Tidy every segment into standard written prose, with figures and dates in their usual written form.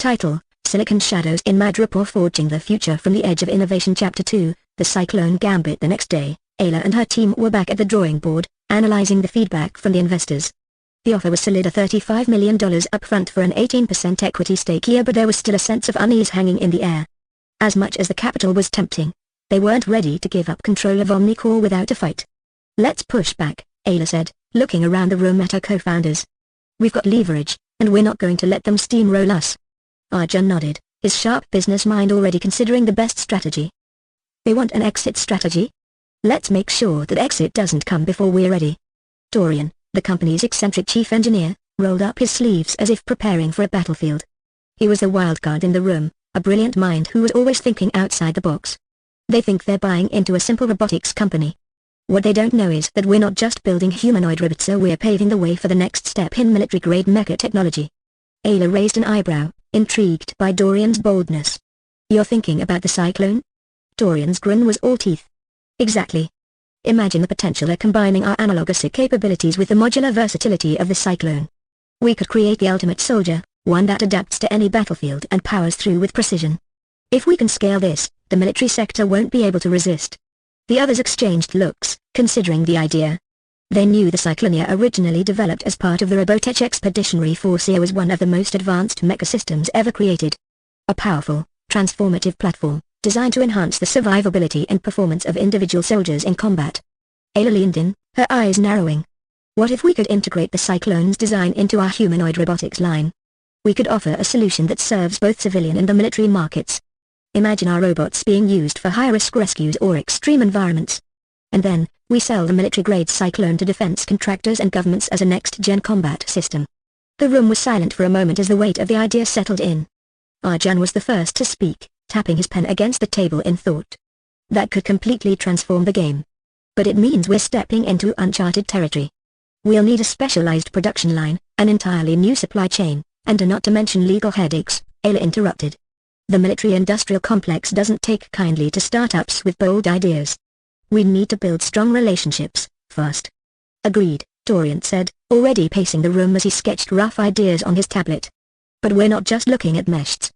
Title: Silicon Shadows in Madripoor, Forging the Future from the Edge of Innovation. Chapter 2, The Cyclone Gambit. The next day, Ayla and her team were back at the drawing board, analyzing the feedback from the investors. The offer was solid, a $35 million upfront for an 18% equity stake here, but there was still a sense of unease hanging in the air. As much as the capital was tempting, they weren't ready to give up control of Omnicore without a fight. Let's push back, Ayla said, looking around the room at her co-founders. We've got leverage, and we're not going to let them steamroll us. Arjun nodded, his sharp business mind already considering the best strategy. They want an exit strategy? Let's make sure that exit doesn't come before we're ready. Dorian, the company's eccentric chief engineer, rolled up his sleeves as if preparing for a battlefield. He was the wild card in the room, a brilliant mind who was always thinking outside the box. They think they're buying into a simple robotics company. What they don't know is that we're not just building humanoid robots, we're paving the way for the next step in military-grade mecha technology. Ayla raised an eyebrow, intrigued by Dorian's boldness. You're thinking about the Cyclone? Dorian's grin was all teeth. Exactly. Imagine the potential of combining our analogous capabilities with the modular versatility of the Cyclone. We could create the ultimate soldier, one that adapts to any battlefield and powers through with precision. If we can scale this, the military sector won't be able to resist. The others exchanged looks, considering the idea. They knew the Cyclonia, originally developed as part of the Robotech Expeditionary Force, was one of the most advanced mecha systems ever created. A powerful, transformative platform, designed to enhance the survivability and performance of individual soldiers in combat. Ayla leaned in, her eyes narrowing. What if we could integrate the Cyclone's design into our humanoid robotics line? We could offer a solution that serves both civilian and the military markets. Imagine our robots being used for high-risk rescues or extreme environments. And then, we sell the military-grade Cyclone to defense contractors and governments as a next-gen combat system. The room was silent for a moment as the weight of the idea settled in. Arjun was the first to speak, tapping his pen against the table in thought. That could completely transform the game. But it means we're stepping into uncharted territory. We'll need a specialized production line, an entirely new supply chain, and not to mention legal headaches, Ayla interrupted. The military-industrial complex doesn't take kindly to startups with bold ideas. We need to build strong relationships, fast. Agreed, Dorian said, already pacing the room as he sketched rough ideas on his tablet. But we're not just looking at meshes.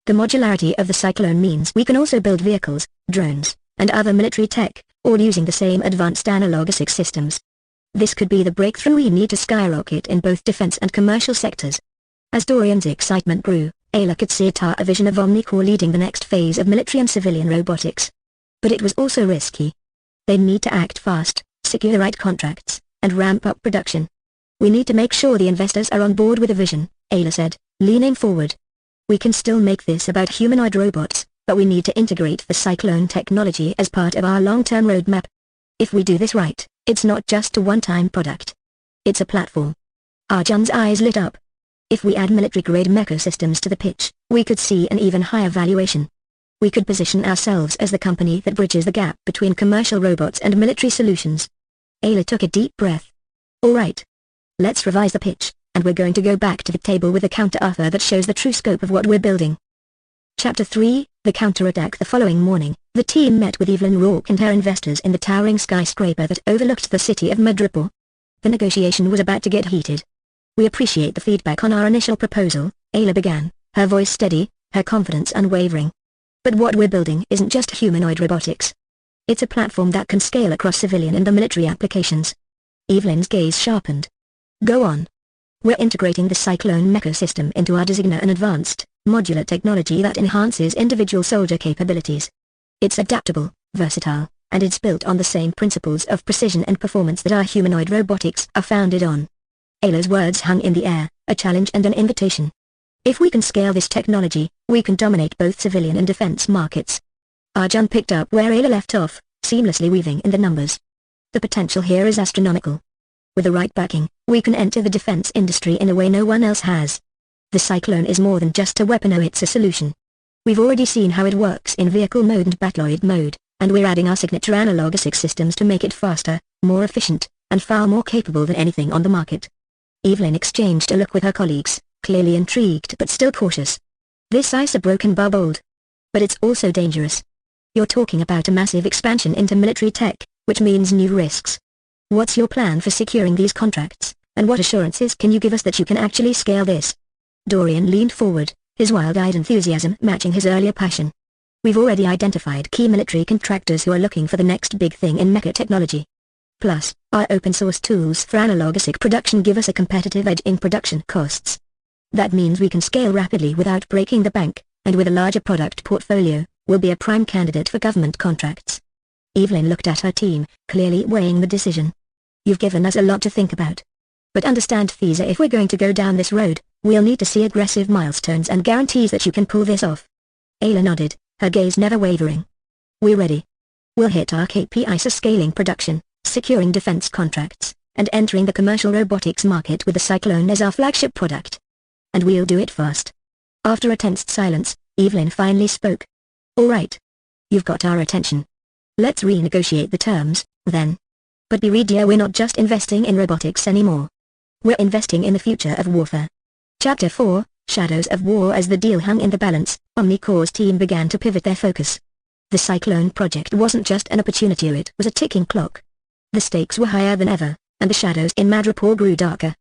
The modularity of the Cyclone means we can also build vehicles, drones, and other military tech, all using the same advanced analogous systems. This could be the breakthrough we need to skyrocket in both defense and commercial sectors. As Dorian's excitement grew, Ayla could see a vision of Omnicore leading the next phase of military and civilian robotics. But it was also risky. They need to act fast, secure the right contracts, and ramp up production. We need to make sure the investors are on board with the vision, Ayla said, leaning forward. We can still make this about humanoid robots, but we need to integrate the Cyclone technology as part of our long-term roadmap. If we do this right, it's not just a one-time product. It's a platform. Arjun's eyes lit up. If we add military-grade mecha systems to the pitch, we could see an even higher valuation. We could position ourselves as the company that bridges the gap between commercial robots and military solutions. Ayla took a deep breath. All right. Let's revise the pitch, and we're going to go back to the table with a counter-offer that shows the true scope of what we're building. Chapter 3, The Counterattack. The following morning, the team met with Evelyn Rourke and her investors in the towering skyscraper that overlooked the city of Madripoor. The negotiation was about to get heated. We appreciate the feedback on our initial proposal, Ayla began, her voice steady, her confidence unwavering. But what we're building isn't just humanoid robotics. It's a platform that can scale across civilian and the military applications. Evelyn's gaze sharpened. Go on. We're integrating the Cyclone mecha system into our designer, an advanced, modular technology that enhances individual soldier capabilities. It's adaptable, versatile, and it's built on the same principles of precision and performance that our humanoid robotics are founded on. Ayla's words hung in the air, a challenge and an invitation. If we can scale this technology, we can dominate both civilian and defense markets. Arjun picked up where Ayla left off, seamlessly weaving in the numbers. The potential here is astronomical. With the right backing, we can enter the defense industry in a way no one else has. The Cyclone is more than just a weapon, it's a solution. We've already seen how it works in vehicle mode and battloid mode, and we're adding our signature analogous systems to make it faster, more efficient, and far more capable than anything on the market. Evelyn exchanged a look with her colleagues, clearly intrigued but still cautious. This ice a broken bubbled. But it's also dangerous. You're talking about a massive expansion into military tech, which means new risks. What's your plan for securing these contracts, and what assurances can you give us that you can actually scale this? Dorian leaned forward, his wild-eyed enthusiasm matching his earlier passion. We've already identified key military contractors who are looking for the next big thing in mecha technology. Plus, our open-source tools for analog ASIC production give us a competitive edge in production costs. That means we can scale rapidly without breaking the bank, and with a larger product portfolio, we'll be a prime candidate for government contracts. Evelyn looked at her team, clearly weighing the decision. You've given us a lot to think about. But understand, Thesa, if we're going to go down this road, we'll need to see aggressive milestones and guarantees that you can pull this off. Ayla nodded, her gaze never wavering. We're ready. We'll hit our KPIs for scaling production, securing defense contracts, and entering the commercial robotics market with the Cyclone as our flagship product. And we'll do it fast. After a tense silence, Evelyn finally spoke. All right. You've got our attention. Let's renegotiate the terms, then. But be ready, dear, we're not just investing in robotics anymore. We're investing in the future of warfare. Chapter 4, Shadows of War. As the deal hung in the balance, Omnicore's team began to pivot their focus. The Cyclone project wasn't just an opportunity, it was a ticking clock. The stakes were higher than ever, and the shadows in Madripoor grew darker.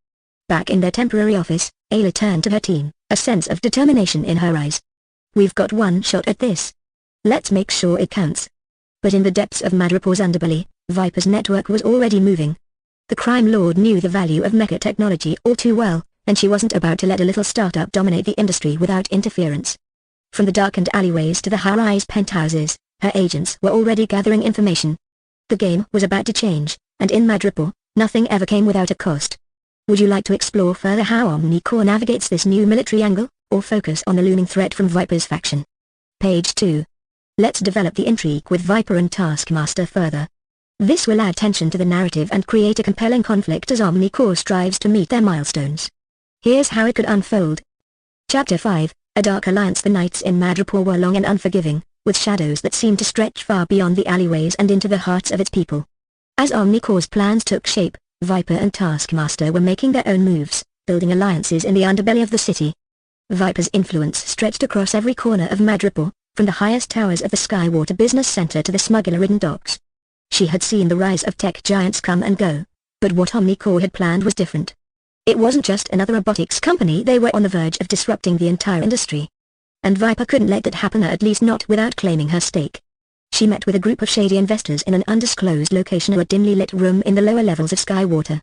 Back in their temporary office, Ayla turned to her team, a sense of determination in her eyes. We've got one shot at this. Let's make sure it counts. But in the depths of Madripoor's underbelly, Viper's network was already moving. The crime lord knew the value of mecha technology all too well, and she wasn't about to let a little startup dominate the industry without interference. From the darkened alleyways to the high-rise penthouses, her agents were already gathering information. The game was about to change, and in Madripoor, nothing ever came without a cost. Would you like to explore further how Omnicore navigates this new military angle, or focus on the looming threat from Viper's faction? Page 2. Let's develop the intrigue with Viper and Taskmaster further. This will add tension to the narrative and create a compelling conflict as Omnicore strives to meet their milestones. Here's how it could unfold. Chapter 5, A Dark Alliance. The nights in Madripoor were long and unforgiving, with shadows that seemed to stretch far beyond the alleyways and into the hearts of its people. As Omnicore's plans took shape, Viper and Taskmaster were making their own moves, building alliances in the underbelly of the city. Viper's influence stretched across every corner of Madripoor, from the highest towers of the Skywater business center to the smuggler-ridden docks. She had seen the rise of tech giants come and go, but what Omnicore had planned was different. It wasn't just another robotics company, they were on the verge of disrupting the entire industry. And Viper couldn't let that happen, at least not without claiming her stake. She met with a group of shady investors in an undisclosed location or a dimly lit room in the lower levels of Skywater.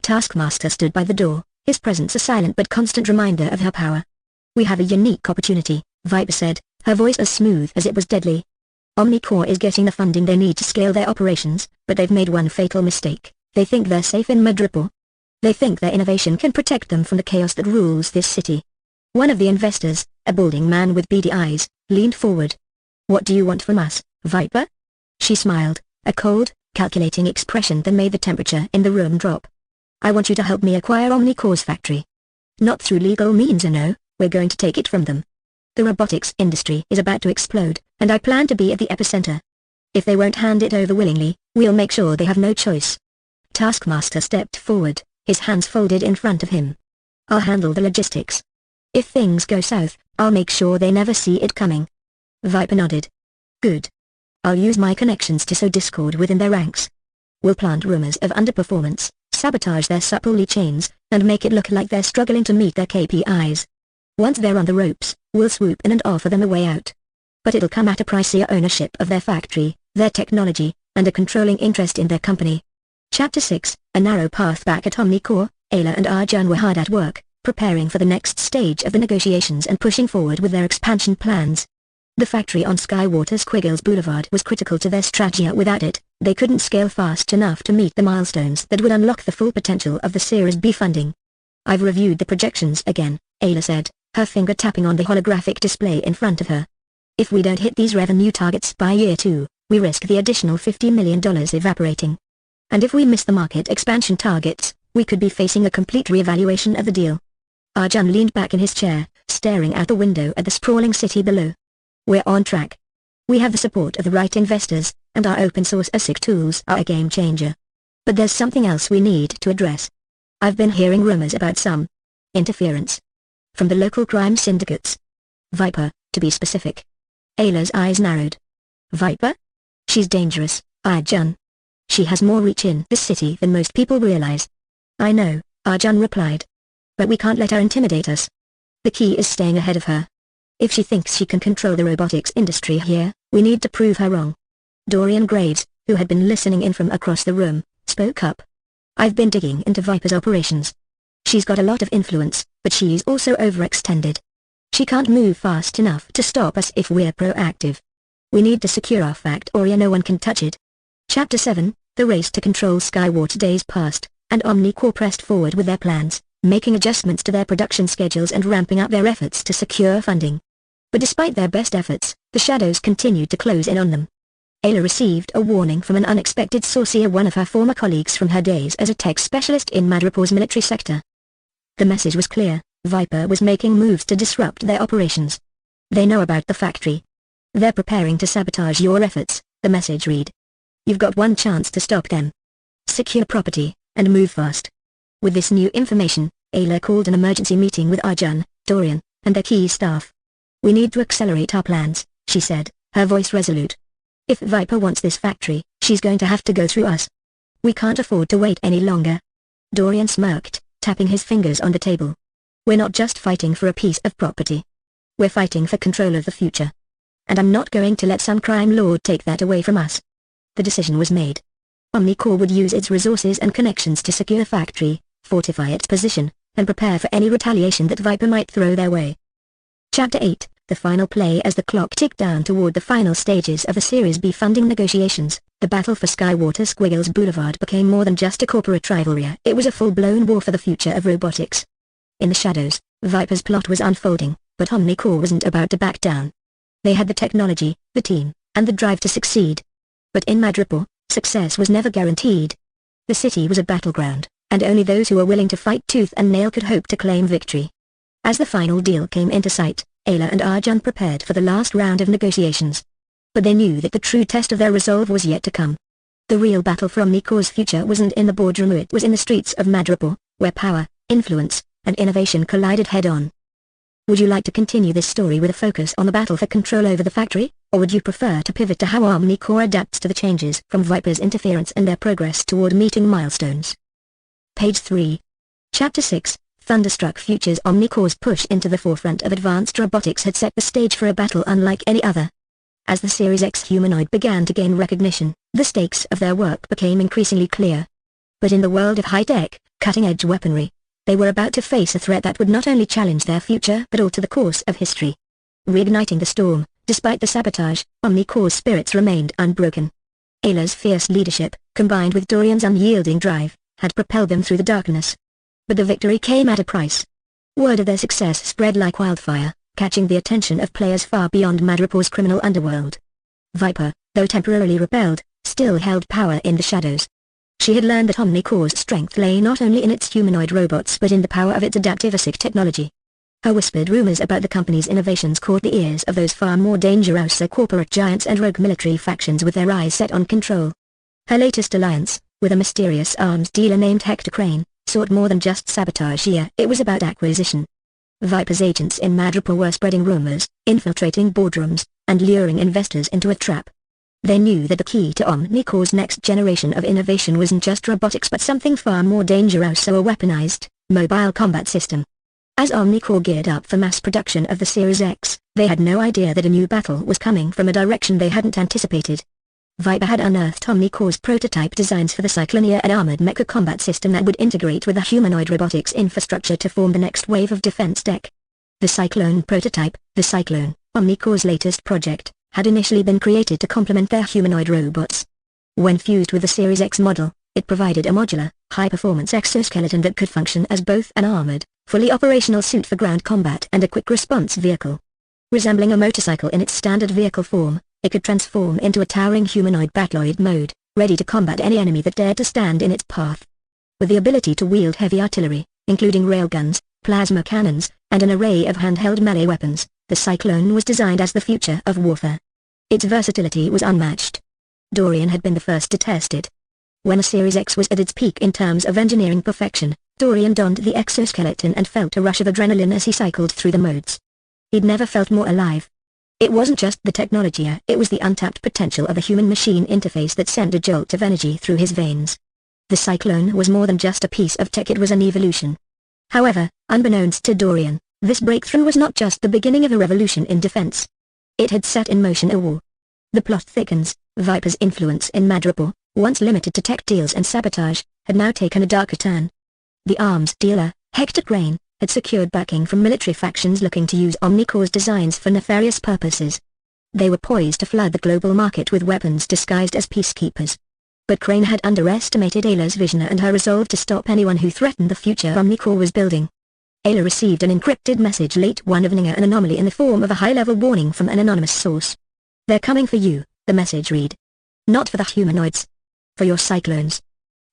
Taskmaster stood by the door, his presence a silent but constant reminder of her power. We have a unique opportunity, Viper said, her voice as smooth as it was deadly. Omnicore is getting the funding they need to scale their operations, but they've made one fatal mistake. They think they're safe in Madripoor. They think their innovation can protect them from the chaos that rules this city. One of the investors, a balding man with beady eyes, leaned forward. What do you want from us, Viper? She smiled, a cold, calculating expression that made the temperature in the room drop. I want you to help me acquire Omnicore's factory. Not through legal means, no, we're going to take it from them. The robotics industry is about to explode, and I plan to be at the epicenter. If they won't hand it over willingly, we'll make sure they have no choice. Taskmaster stepped forward, his hands folded in front of him. I'll handle the logistics. If things go south, I'll make sure they never see it coming. Viper nodded. Good. I'll use my connections to sow discord within their ranks. We'll plant rumors of underperformance, sabotage their supply chains, and make it look like they're struggling to meet their KPIs. Once they're on the ropes, we'll swoop in and offer them a way out. But it'll come at a pricier ownership of their factory, their technology, and a controlling interest in their company. Chapter 6, A Narrow Path. Back at Omnicore, Ayla and Arjun were hard at work, preparing for the next stage of the negotiations and pushing forward with their expansion plans. The factory on Skywater Squiggles Blvd was critical to their strategy. Without it, they couldn't scale fast enough to meet the milestones that would unlock the full potential of the Series B funding. I've reviewed the projections again, Ayla said, her finger tapping on the holographic display in front of her. If we don't hit these revenue targets by year 2, we risk the additional $50 million evaporating. And if we miss the market expansion targets, we could be facing a complete reevaluation of the deal. Arjun leaned back in his chair, staring out the window at the sprawling city below. We're on track. We have the support of the right investors, and our open-source ASIC tools are a game-changer. But there's something else we need to address. I've been hearing rumors about some interference from the local crime syndicates. Viper, to be specific. Ayla's eyes narrowed. Viper? She's dangerous, Arjun. She has more reach in this city than most people realize. I know, Arjun replied. But we can't let her intimidate us. The key is staying ahead of her, If she thinks she can control the robotics industry here, we need to prove her wrong. Dorian Graves, who had been listening in from across the room, spoke up. I've been digging into Viper's operations. She's got a lot of influence, but she's also overextended. She can't move fast enough to stop us if we're proactive. We need to secure our factory or no one can touch it. Chapter 7, The Race to Control Skywater. Days passed, and Omnicorp pressed forward with their plans, making adjustments to their production schedules and ramping up their efforts to secure funding. But despite their best efforts, the shadows continued to close in on them. Ayla received a warning from an unexpected source, one of her former colleagues from her days as a tech specialist in Madripoor's military sector. The message was clear: Viper was making moves to disrupt their operations. They know about the factory. They're preparing to sabotage your efforts, the message read. You've got one chance to stop them. Secure property, and move fast. With this new information, Ayla called an emergency meeting with Arjun, Dorian, and their key staff. We need to accelerate our plans, she said, her voice resolute. If Viper wants this factory, she's going to have to go through us. We can't afford to wait any longer. Dorian smirked, tapping his fingers on the table. We're not just fighting for a piece of property. We're fighting for control of the future. And I'm not going to let some crime lord take that away from us. The decision was made. Omnicorp would use its resources and connections to secure the factory, fortify its position, and prepare for any retaliation that Viper might throw their way. Chapter 8, The Final Play. As the clock ticked down toward the final stages of the Series B funding negotiations, the battle for Skywater Squiggles Blvd became more than just a corporate rivalry. It was a full-blown war for the future of robotics. In the shadows, Viper's plot was unfolding, but Omnicorp wasn't about to back down. They had the technology, the team, and the drive to succeed. But in Madripoor, success was never guaranteed. The city was a battleground, and only those who were willing to fight tooth and nail could hope to claim victory. As the final deal came into sight, Ayla and Arjun prepared for the last round of negotiations. But they knew that the true test of their resolve was yet to come. The real battle for Omnicorp's future wasn't in the boardroom, it was in the streets of Madripoor, where power, influence, and innovation collided head-on. Would you like to continue this story with a focus on the battle for control over the factory, or would you prefer to pivot to how Omnicorp adapts to the changes from Viper's interference and their progress toward meeting milestones? Page 3. Chapter 6, Thunderstruck Futures. Omnicorp's push into the forefront of advanced robotics had set the stage for a battle unlike any other. As the Series X Humanoid began to gain recognition, the stakes of their work became increasingly clear. But in the world of high-tech, cutting-edge weaponry, they were about to face a threat that would not only challenge their future but alter the course of history. Reigniting the storm, despite the sabotage, Omnicorp's spirits remained unbroken. Ayla's fierce leadership, combined with Dorian's unyielding drive, had propelled them through the darkness. But the victory came at a price. Word of their success spread like wildfire, catching the attention of players far beyond Madripoor's criminal underworld. Viper, though temporarily repelled, still held power in the shadows. She had learned that Omnicorp's strength lay not only in its humanoid robots but in the power of its adaptivistic technology. Her whispered rumors about the company's innovations caught the ears of those far more dangerous corporate giants and rogue military factions with their eyes set on control. Her latest alliance, with a mysterious arms dealer named Hector Crane, sought more than just sabotage here, it was about acquisition. Viper's agents in Madripoor were spreading rumors, infiltrating boardrooms, and luring investors into a trap. They knew that the key to Omnicorp's next generation of innovation wasn't just robotics but something far more dangerous, so a weaponized, mobile combat system. As Omnicorp geared up for mass production of the Series X, they had no idea that a new battle was coming from a direction they hadn't anticipated. Viper had unearthed Omnicorp's prototype designs for the Cyclonia, an armored mecha combat system that would integrate with the humanoid robotics infrastructure to form the next wave of defense tech. The Cyclone prototype, the Cyclone, Omnicorp's latest project, had initially been created to complement their humanoid robots. When fused with the Series X model, it provided a modular, high-performance exoskeleton that could function as both an armored, fully operational suit for ground combat and a quick-response vehicle. Resembling a motorcycle in its standard vehicle form, it could transform into a towering humanoid battloid mode, ready to combat any enemy that dared to stand in its path. With the ability to wield heavy artillery, including railguns, plasma cannons, and an array of handheld melee weapons, the Cyclone was designed as the future of warfare. Its versatility was unmatched. Dorian had been the first to test it. When a Series X was at its peak in terms of engineering perfection, Dorian donned the exoskeleton and felt a rush of adrenaline as he cycled through the modes. He'd never felt more alive. It wasn't just the technology, it was the untapped potential of a human-machine interface that sent a jolt of energy through his veins. The Cyclone was more than just a piece of tech, it was an evolution. However, unbeknownst to Dorian, This breakthrough was not just the beginning of a revolution in defense. It had set in motion a war. The plot thickens. Viper's influence in Madripoor, once limited to tech deals and sabotage, had now taken a darker turn. The arms dealer, Hector Crane, had secured backing from military factions looking to use Omnicore's designs for nefarious purposes. They were poised to flood the global market with weapons disguised as peacekeepers. But Crane had underestimated Ayla's vision and her resolve to stop anyone who threatened the future Omnicore was building. Ayla received an encrypted message late one evening, an anomaly in the form of a high-level warning from an anonymous source. "They're coming for you," the message read. "Not for the humanoids. For your cyclones."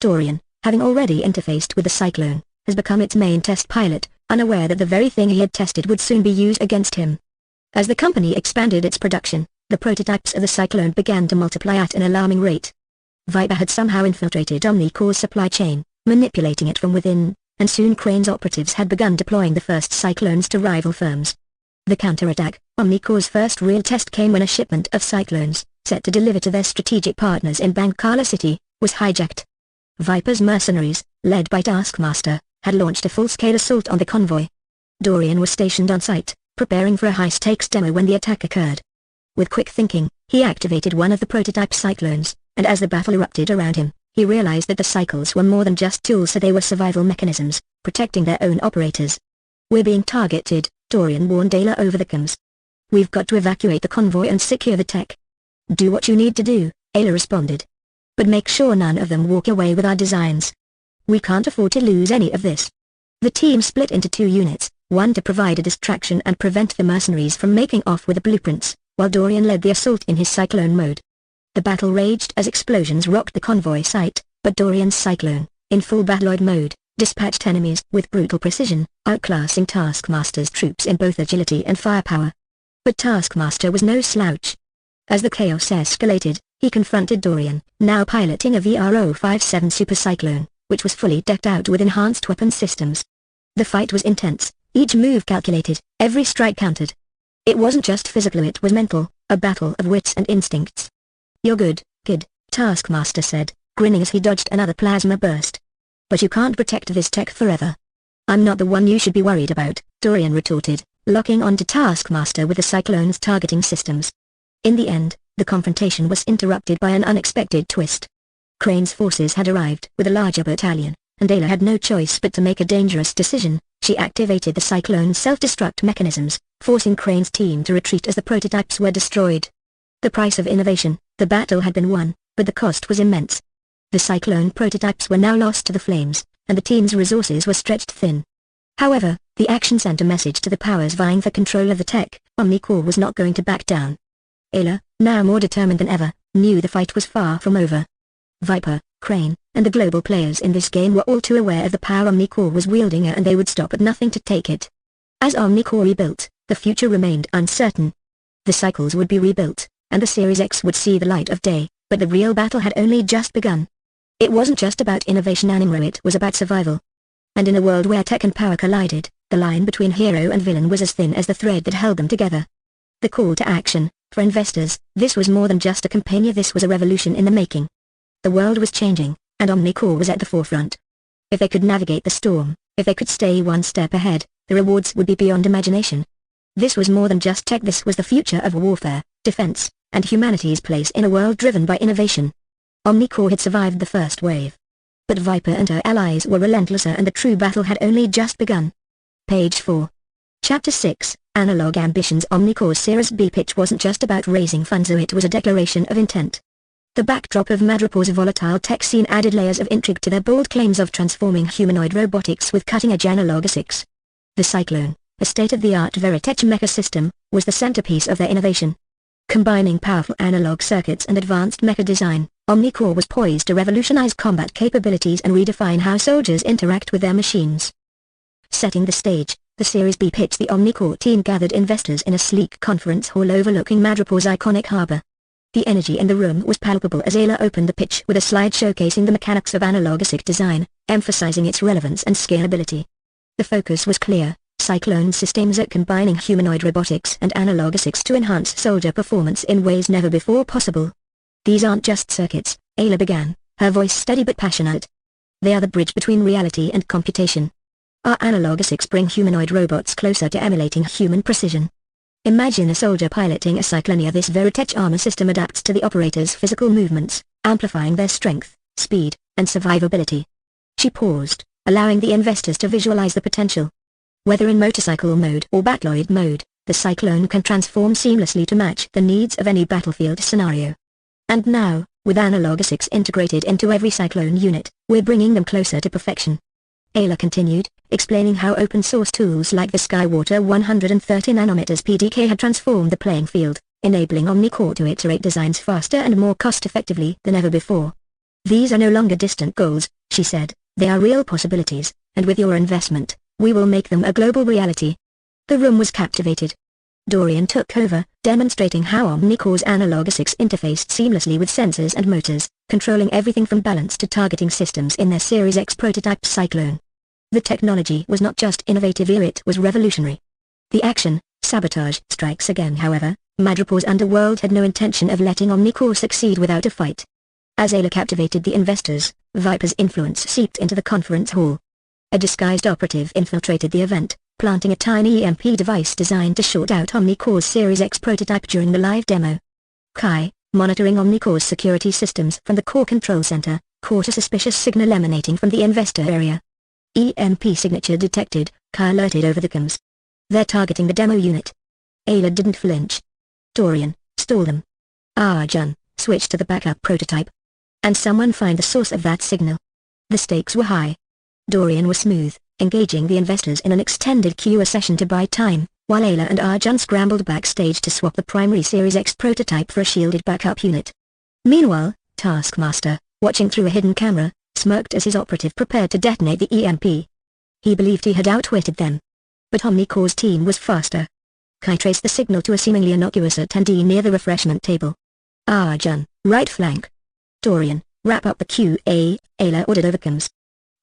Dorian, having already interfaced with the cyclone, has become its main test pilot, unaware that the very thing he had tested would soon be used against him. As the company expanded its production, the prototypes of the cyclone began to multiply at an alarming rate. Viper had somehow infiltrated Omnicore's supply chain, manipulating it from within, and soon Crane's operatives had begun deploying the first cyclones to rival firms. The counterattack, Omnicore's first real test, came when a shipment of cyclones, set to deliver to their strategic partners in Bangkala City, was hijacked. Viper's mercenaries, led by Taskmaster, had launched a full-scale assault on the convoy. Dorian was stationed on site, preparing for a high-stakes demo when the attack occurred. With quick thinking, he activated one of the prototype cyclones, and as the battle erupted around him, he realized that the cycles were more than just tools, they were survival mechanisms, protecting their own operators. "We're being targeted," Dorian warned Ayla over the comms. "We've got to evacuate the convoy and secure the tech." "Do what you need to do," Ayla responded. "But make sure none of them walk away with our designs. We can't afford to lose any of this." The team split into two units, one to provide a distraction and prevent the mercenaries from making off with the blueprints, while Dorian led the assault in his cyclone mode. The battle raged as explosions rocked the convoy site, but Dorian's cyclone, in full battloid mode, dispatched enemies with brutal precision, outclassing Taskmaster's troops in both agility and firepower. But Taskmaster was no slouch. As the chaos escalated, he confronted Dorian, now piloting a VRO-57 Super Cyclone, which was fully decked out with enhanced weapon systems. The fight was intense, each move calculated, every strike counted. It wasn't just physical, it was mental, a battle of wits and instincts. "You're good, kid," Taskmaster said, grinning as he dodged another plasma burst. "But you can't protect this tech forever." "I'm not the one you should be worried about," Dorian retorted, locking onto Taskmaster with the Cyclone's targeting systems. In the end, the confrontation was interrupted by an unexpected twist. Crane's forces had arrived with a larger battalion, and Ayla had no choice but to make a dangerous decision. She activated the Cyclone's self-destruct mechanisms, forcing Crane's team to retreat as the prototypes were destroyed. The price of innovation, the battle had been won, but the cost was immense. The Cyclone prototypes were now lost to the flames, and the team's resources were stretched thin. However, the action sent a message to the powers vying for control of the tech. Omnicore was not going to back down. Ayla, now more determined than ever, knew the fight was far from over. Viper, Crane, and the global players in this game were all too aware of the power Omnicore was wielding, and they would stop at nothing to take it. As Omnicore rebuilt, the future remained uncertain. The cycles would be rebuilt, and the Series X would see the light of day, but the real battle had only just begun. It wasn't just about innovation anymore, it was about survival. And in a world where tech and power collided, the line between hero and villain was as thin as the thread that held them together. The call to action, for investors, this was more than just a campaign, this was a revolution in the making. The world was changing, and Omnicore was at the forefront. If they could navigate the storm, if they could stay one step ahead, the rewards would be beyond imagination. This was more than just tech, this was the future of warfare, defense, and humanity's place in a world driven by innovation. Omnicore had survived the first wave. But Viper and her allies were relentlesser, and the true battle had only just begun. Page 4. Chapter 6, Analog Ambitions. Omnicore's Series B pitch wasn't just about raising funds, it was a declaration of intent. The backdrop of Madripoor's volatile tech scene added layers of intrigue to their bold claims of transforming humanoid robotics with cutting-edge analogisics. The Cyclone, a state-of-the-art Veritech mecha system, was the centerpiece of their innovation. Combining powerful analog circuits and advanced mecha design, Omnicore was poised to revolutionize combat capabilities and redefine how soldiers interact with their machines. Setting the stage, the Series B pitch, the Omnicore team gathered investors in a sleek conference hall overlooking Madripoor's iconic harbor. The energy in the room was palpable as Ayla opened the pitch with a slide showcasing the mechanics of analogisic design, emphasizing its relevance and scalability. The focus was clear: Cyclone systems are combining humanoid robotics and analogisics to enhance soldier performance in ways never before possible. "These aren't just circuits," Ayla began, her voice steady but passionate. "They are the bridge between reality and computation. Our analogous bring humanoid robots closer to emulating human precision. Imagine a soldier piloting a cyclonia. This Robotech armor system adapts to the operator's physical movements, amplifying their strength, speed, and survivability. She paused, allowing the investors to visualize the potential. Whether in motorcycle mode or battloid mode, the Cyclone can transform seamlessly to match the needs of any battlefield scenario. And now, with analogous integrated into every Cyclone unit, we're bringing them closer to perfection. Ayla continued, explaining how open-source tools like the Skywater 130 nanometers PDK had transformed the playing field, enabling OmniCore to iterate designs faster and more cost-effectively than ever before. These are no longer distant goals, she said, they are real possibilities, and with your investment, we will make them a global reality. The room was captivated. Dorian took over, demonstrating how OmniCore's analogous interfaced seamlessly with sensors and motors, controlling everything from balance to targeting systems in their Series X prototype Cyclone. The technology was not just innovative, it was revolutionary. The action, sabotage, strikes again. However, Madripoor's underworld had no intention of letting OmniCore succeed without a fight. As Ayla captivated the investors, Viper's influence seeped into the conference hall. A disguised operative infiltrated the event, planting a tiny EMP device designed to short out OmniCore's Series X prototype during the live demo. Kai, monitoring OmniCore's security systems from the core control center, caught a suspicious signal emanating from the investor area. EMP signature detected, Kai alerted over the comms. They're targeting the demo unit. Ayla didn't flinch. Dorian, stall them. Arjun, switch to the backup prototype. And someone find the source of that signal. The stakes were high. Dorian was smooth, engaging the investors in an extended QA session to buy time, while Ayla and Arjun scrambled backstage to swap the primary Series X prototype for a shielded backup unit. Meanwhile, Taskmaster, watching through a hidden camera, smirked as his operative prepared to detonate the EMP. He believed he had outwitted them. But OmniCore's team was faster. Kai traced the signal to a seemingly innocuous attendee near the refreshment table. Arjun, right flank. Dorian, wrap up the QA, Ayla ordered over comms.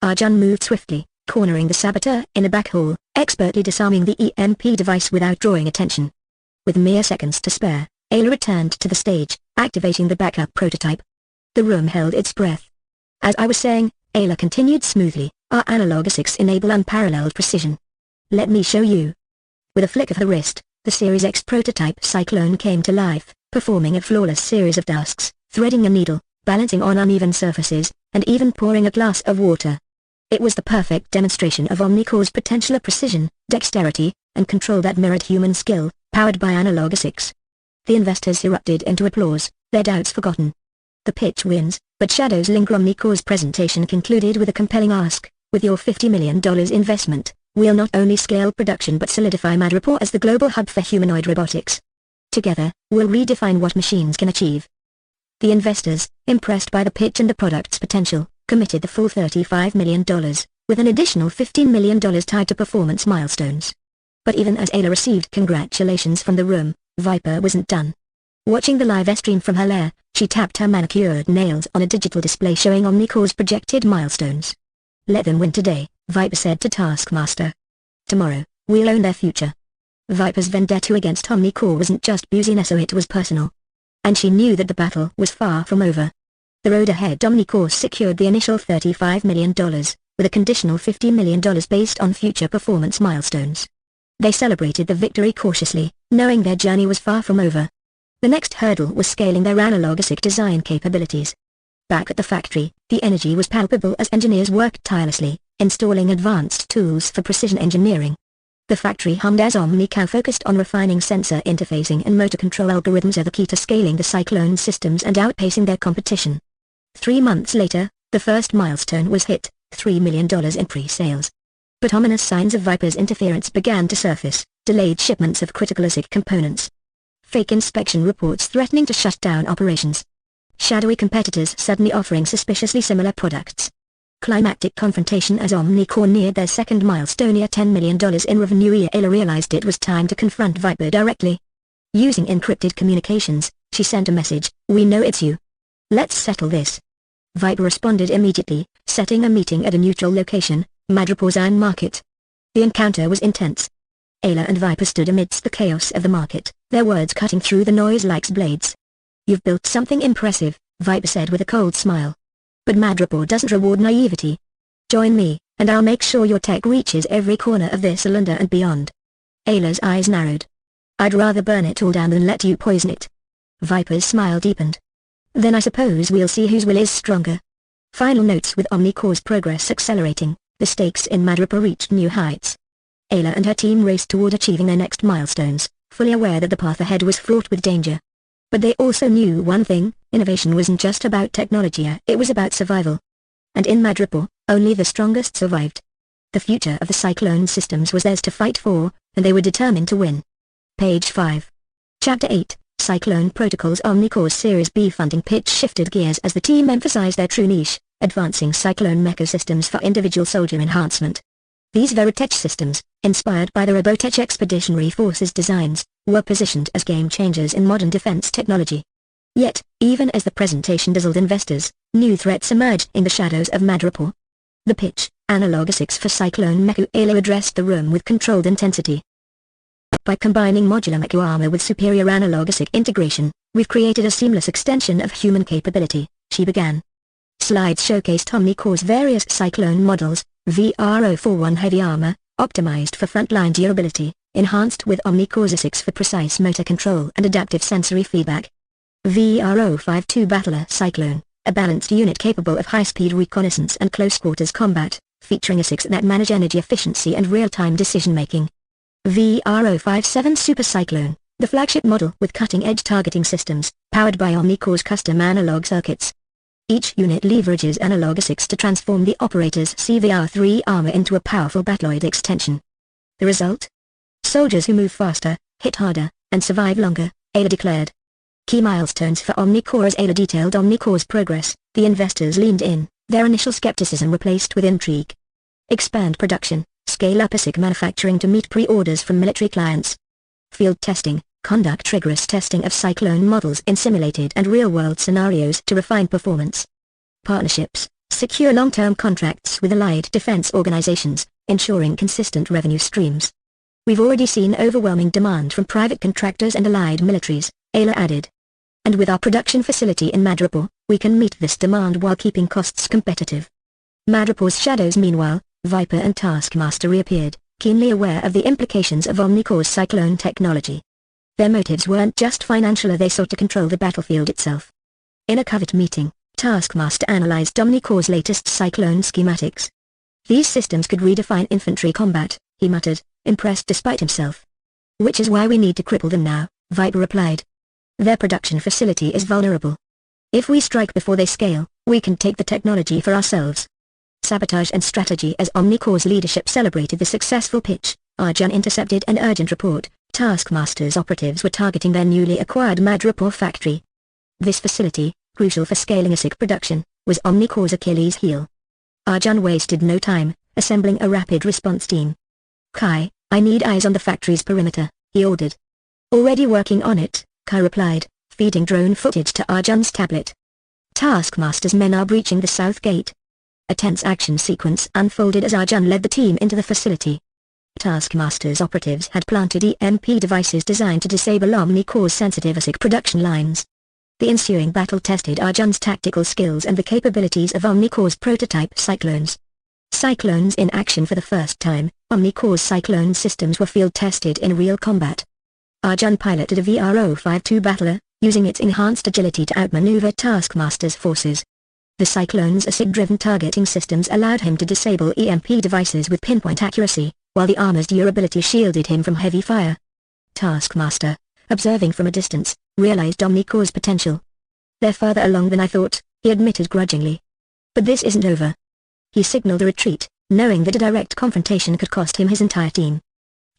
Arjun moved swiftly, cornering the saboteur in a back hall, expertly disarming the EMP device without drawing attention. With mere seconds to spare, Ayla returned to the stage, activating the backup prototype. The room held its breath. As I was saying, Ayla continued smoothly, our analogous enable unparalleled precision. Let me show you. With a flick of the wrist, the Series X prototype Cyclone came to life, performing a flawless series of tasks, threading a needle, balancing on uneven surfaces, and even pouring a glass of water. It was the perfect demonstration of OmniCore's potential precision, dexterity, and control that mirrored human skill, powered by analogous. The investors erupted into applause, their doubts forgotten. The pitch wins, but shadows linger. OmniCore's presentation concluded with a compelling ask: with your $50 million investment, we'll not only scale production but solidify Madripoor as the global hub for humanoid robotics. Together, we'll redefine what machines can achieve. The investors, impressed by the pitch and the product's potential, committed the full $35 million, with an additional $15 million tied to performance milestones. But even as Ayla received congratulations from the room, Viper wasn't done. Watching the live stream from her lair, she tapped her manicured nails on a digital display showing OmniCore's projected milestones. Let them win today, Viper said to Taskmaster. Tomorrow, we'll own their future. Viper's vendetta against OmniCore wasn't just business, it was personal. And she knew that the battle was far from over. The road ahead. OmniCore secured the initial $35 million, with a conditional $50 million based on future performance milestones. They celebrated the victory cautiously, knowing their journey was far from over. The next hurdle was scaling their analogous design capabilities. Back at the factory, the energy was palpable as engineers worked tirelessly, installing advanced tools for precision engineering. The factory hummed as OmniCore focused on refining sensor interfacing and motor control algorithms are the key to scaling the Cyclone systems and outpacing their competition. 3 months later, the first milestone was hit, $3 million in pre-sales. But ominous signs of Viper's interference began to surface, delayed shipments of critical ASIC components. Fake inspection reports threatening to shut down operations. Shadowy competitors suddenly offering suspiciously similar products. Climactic confrontation as OmniCore neared their second milestone, $10 million in revenue. Ayla realized it was time to confront Viper directly. Using encrypted communications, she sent a message: "We know it's you. Let's settle this." Viper responded immediately, setting a meeting at a neutral location, Madripoor's iron market. The encounter was intense. Ayla and Viper stood amidst the chaos of the market, their words cutting through the noise like blades. "You've built something impressive," Viper said with a cold smile. "But Madripoor doesn't reward naivety. Join me, and I'll make sure your tech reaches every corner of this cylinder and beyond. Ayla's eyes narrowed. I'd rather burn it all down than let you poison it. Viper's smile deepened. Then I suppose we'll see whose will is stronger. Final notes: with Omnicore's progress accelerating, the stakes in Madripoor reached new heights. Ayla and her team raced toward achieving their next milestones, fully aware that the path ahead was fraught with danger. But they also knew one thing: innovation wasn't just about technology, it was about survival. And in Madripoor, only the strongest survived. The future of the Cyclone systems was theirs to fight for, and they were determined to win. Page 5. Chapter 8, Cyclone Protocols. Omnicore's Series B funding pitch shifted gears as the team emphasized their true niche, advancing Cyclone mecha systems for individual soldier enhancement. These Veritech systems, inspired by the Robotech Expeditionary Force's designs, were positioned as game changers in modern defense technology. Yet, even as the presentation dazzled investors, new threats emerged in the shadows of Madripoor. The pitch, Analog 6 for Cyclone Mecha. Ayla addressed the room with controlled intensity. By combining modular mecha armor with superior analog ASIC integration, we've created a seamless extension of human capability, she began. Slides showcased Omnicore's various Cyclone models, VR041 heavy armor, optimized for frontline durability, enhanced with Omnicore's ASICs for precise motor control and adaptive sensory feedback. VR052 Battler Cyclone, a balanced unit capable of high-speed reconnaissance and close-quarters combat, featuring ASICs that manage energy efficiency and real-time decision-making. VR057 Super Cyclone, the flagship model with cutting-edge targeting systems, powered by Omnicore's custom analog circuits. Each unit leverages analog ASICs to transform the operator's CVR-3 armor into a powerful battloid extension. The result? Soldiers who move faster, hit harder, and survive longer, Ayla declared. Key milestones for Omnicore. As Ayla detailed Omnicore's progress, the investors leaned in, their initial skepticism replaced with intrigue. Expand production, scale up ASIC manufacturing to meet pre-orders from military clients. Field testing, conduct rigorous testing of Cyclone models in simulated and real-world scenarios to refine performance. Partnerships, secure long-term contracts with allied defense organizations, ensuring consistent revenue streams. We've already seen overwhelming demand from private contractors and allied militaries, Ayla added. And with our production facility in Madripoor, we can meet this demand while keeping costs competitive. Madripoor's shadows. Meanwhile, Viper and Taskmaster reappeared, keenly aware of the implications of Omnicore's Cyclone technology. Their motives weren't just financial, they sought to control the battlefield itself. In a covert meeting, Taskmaster analyzed Omnicore's latest Cyclone schematics. These systems could redefine infantry combat, he muttered, impressed despite himself. Which is why we need to cripple them now, Viper replied. Their production facility is vulnerable. If we strike before they scale, we can take the technology for ourselves. Sabotage and strategy. As Omnicore's leadership celebrated the successful pitch, Arjun intercepted an urgent report. Taskmaster's operatives were targeting their newly acquired Madripoor factory. This facility, crucial for scaling ASIC production, was Omnicore's Achilles heel. Arjun wasted no time, assembling a rapid response team. Kai, I need eyes on the factory's perimeter, he ordered. Already working on it, Kai replied, feeding drone footage to Arjun's tablet. Taskmaster's men are breaching the south gate. A tense action sequence unfolded as Arjun led the team into the facility. Taskmaster's operatives had planted EMP devices designed to disable Omnicore's sensitive ASIC production lines. The ensuing battle tested Arjun's tactical skills and the capabilities of Omnicore's prototype Cyclones. Cyclones in action for the first time, Omnicore's Cyclone systems were field tested in real combat. Arjun piloted a VR052 Battler, using its enhanced agility to outmaneuver Taskmaster's forces. The Cyclone's ASIC-driven targeting systems allowed him to disable EMP devices with pinpoint accuracy, while the armor's durability shielded him from heavy fire. Taskmaster, observing from a distance, realized Omnicore's potential. They're further along than I thought, he admitted grudgingly. But this isn't over. He signaled a retreat, knowing that a direct confrontation could cost him his entire team.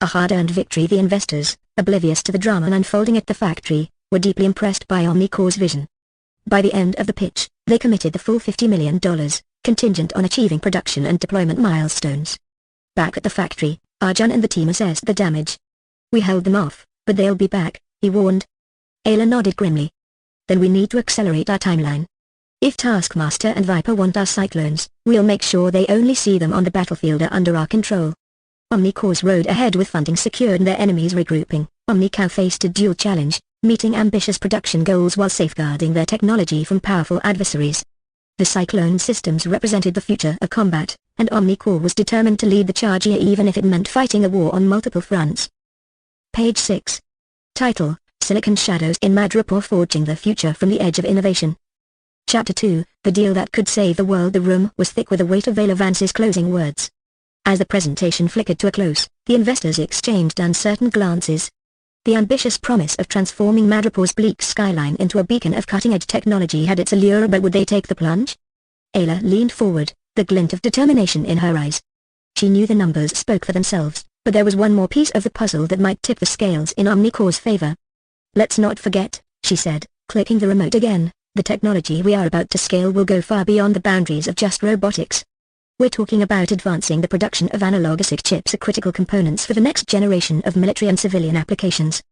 A hard-earned victory. The investors, oblivious to the drama unfolding at the factory, were deeply impressed by Omnicore's vision. By the end of the pitch, they committed the full $50 million, contingent on achieving production and deployment milestones. Back at the factory, Arjun and the team assessed the damage. We held them off, but they'll be back, he warned. Ayla nodded grimly. Then we need to accelerate our timeline. If Taskmaster and Viper want our Cyclones, we'll make sure they only see them on the battlefield or under our control. Omnicore's road ahead with funding secured and their enemies regrouping. Omnicore faced a dual challenge, meeting ambitious production goals while safeguarding their technology from powerful adversaries. The Cyclone systems represented the future of combat, and Omnicore was determined to lead the charge here even if it meant fighting a war on multiple fronts. Page 6. Title: Silicon Shadows in Madripoor Forging the Future from the Edge of Innovation. Chapter 2, The Deal That Could Save the World. The room was thick with the weight of Vance's closing words. As the presentation flickered to a close, the investors exchanged uncertain glances. The ambitious promise of transforming Madripoor's bleak skyline into a beacon of cutting-edge technology had its allure, but would they take the plunge? Ayla leaned forward, the glint of determination in her eyes. She knew the numbers spoke for themselves, but there was one more piece of the puzzle that might tip the scales in Omnicore's favor. "Let's not forget," she said, clicking the remote again, "the technology we are about to scale will go far beyond the boundaries of just robotics. We're talking about advancing the production of analog ASIC chips, critical components for the next generation of military and civilian applications."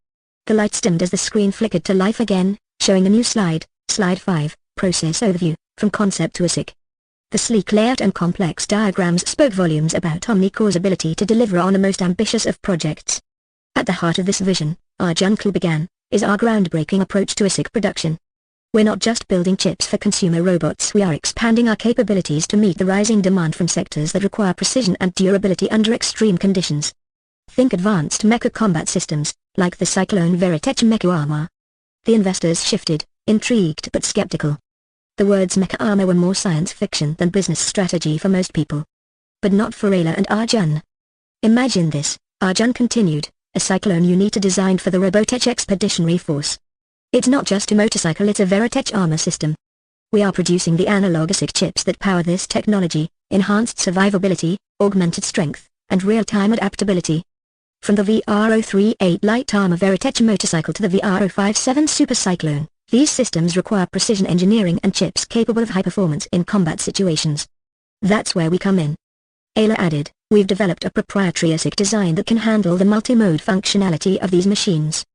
The lights dimmed as the screen flickered to life again, showing a new slide, Slide 5, Process Overview, From Concept to ASIC. The sleek layout and complex diagrams spoke volumes about Omnicore's ability to deliver on the most ambitious of projects. At the heart of this vision, Arjun began, is our groundbreaking approach to ASIC production. We're not just building chips for consumer robots, we are expanding our capabilities to meet the rising demand from sectors that require precision and durability under extreme conditions. Think advanced mecha combat systems, like the Cyclone Veritech mecha armor. The investors shifted, intrigued but skeptical. The words mecha armor were more science fiction than business strategy for most people. But not for Ayla and Arjun. "Imagine this," Arjun continued, "a Cyclone unit designed for the Robotech Expeditionary Force. It's not just a motorcycle, it's a Veritech armor system. We are producing the analog ASIC chips that power this technology, enhanced survivability, augmented strength, and real-time adaptability. From the VR038 light armor Veritech motorcycle to the VR057 Super Cyclone, these systems require precision engineering and chips capable of high performance in combat situations. That's where we come in." Ayla added, "We've developed a proprietary ASIC design that can handle the multi-mode functionality of these machines.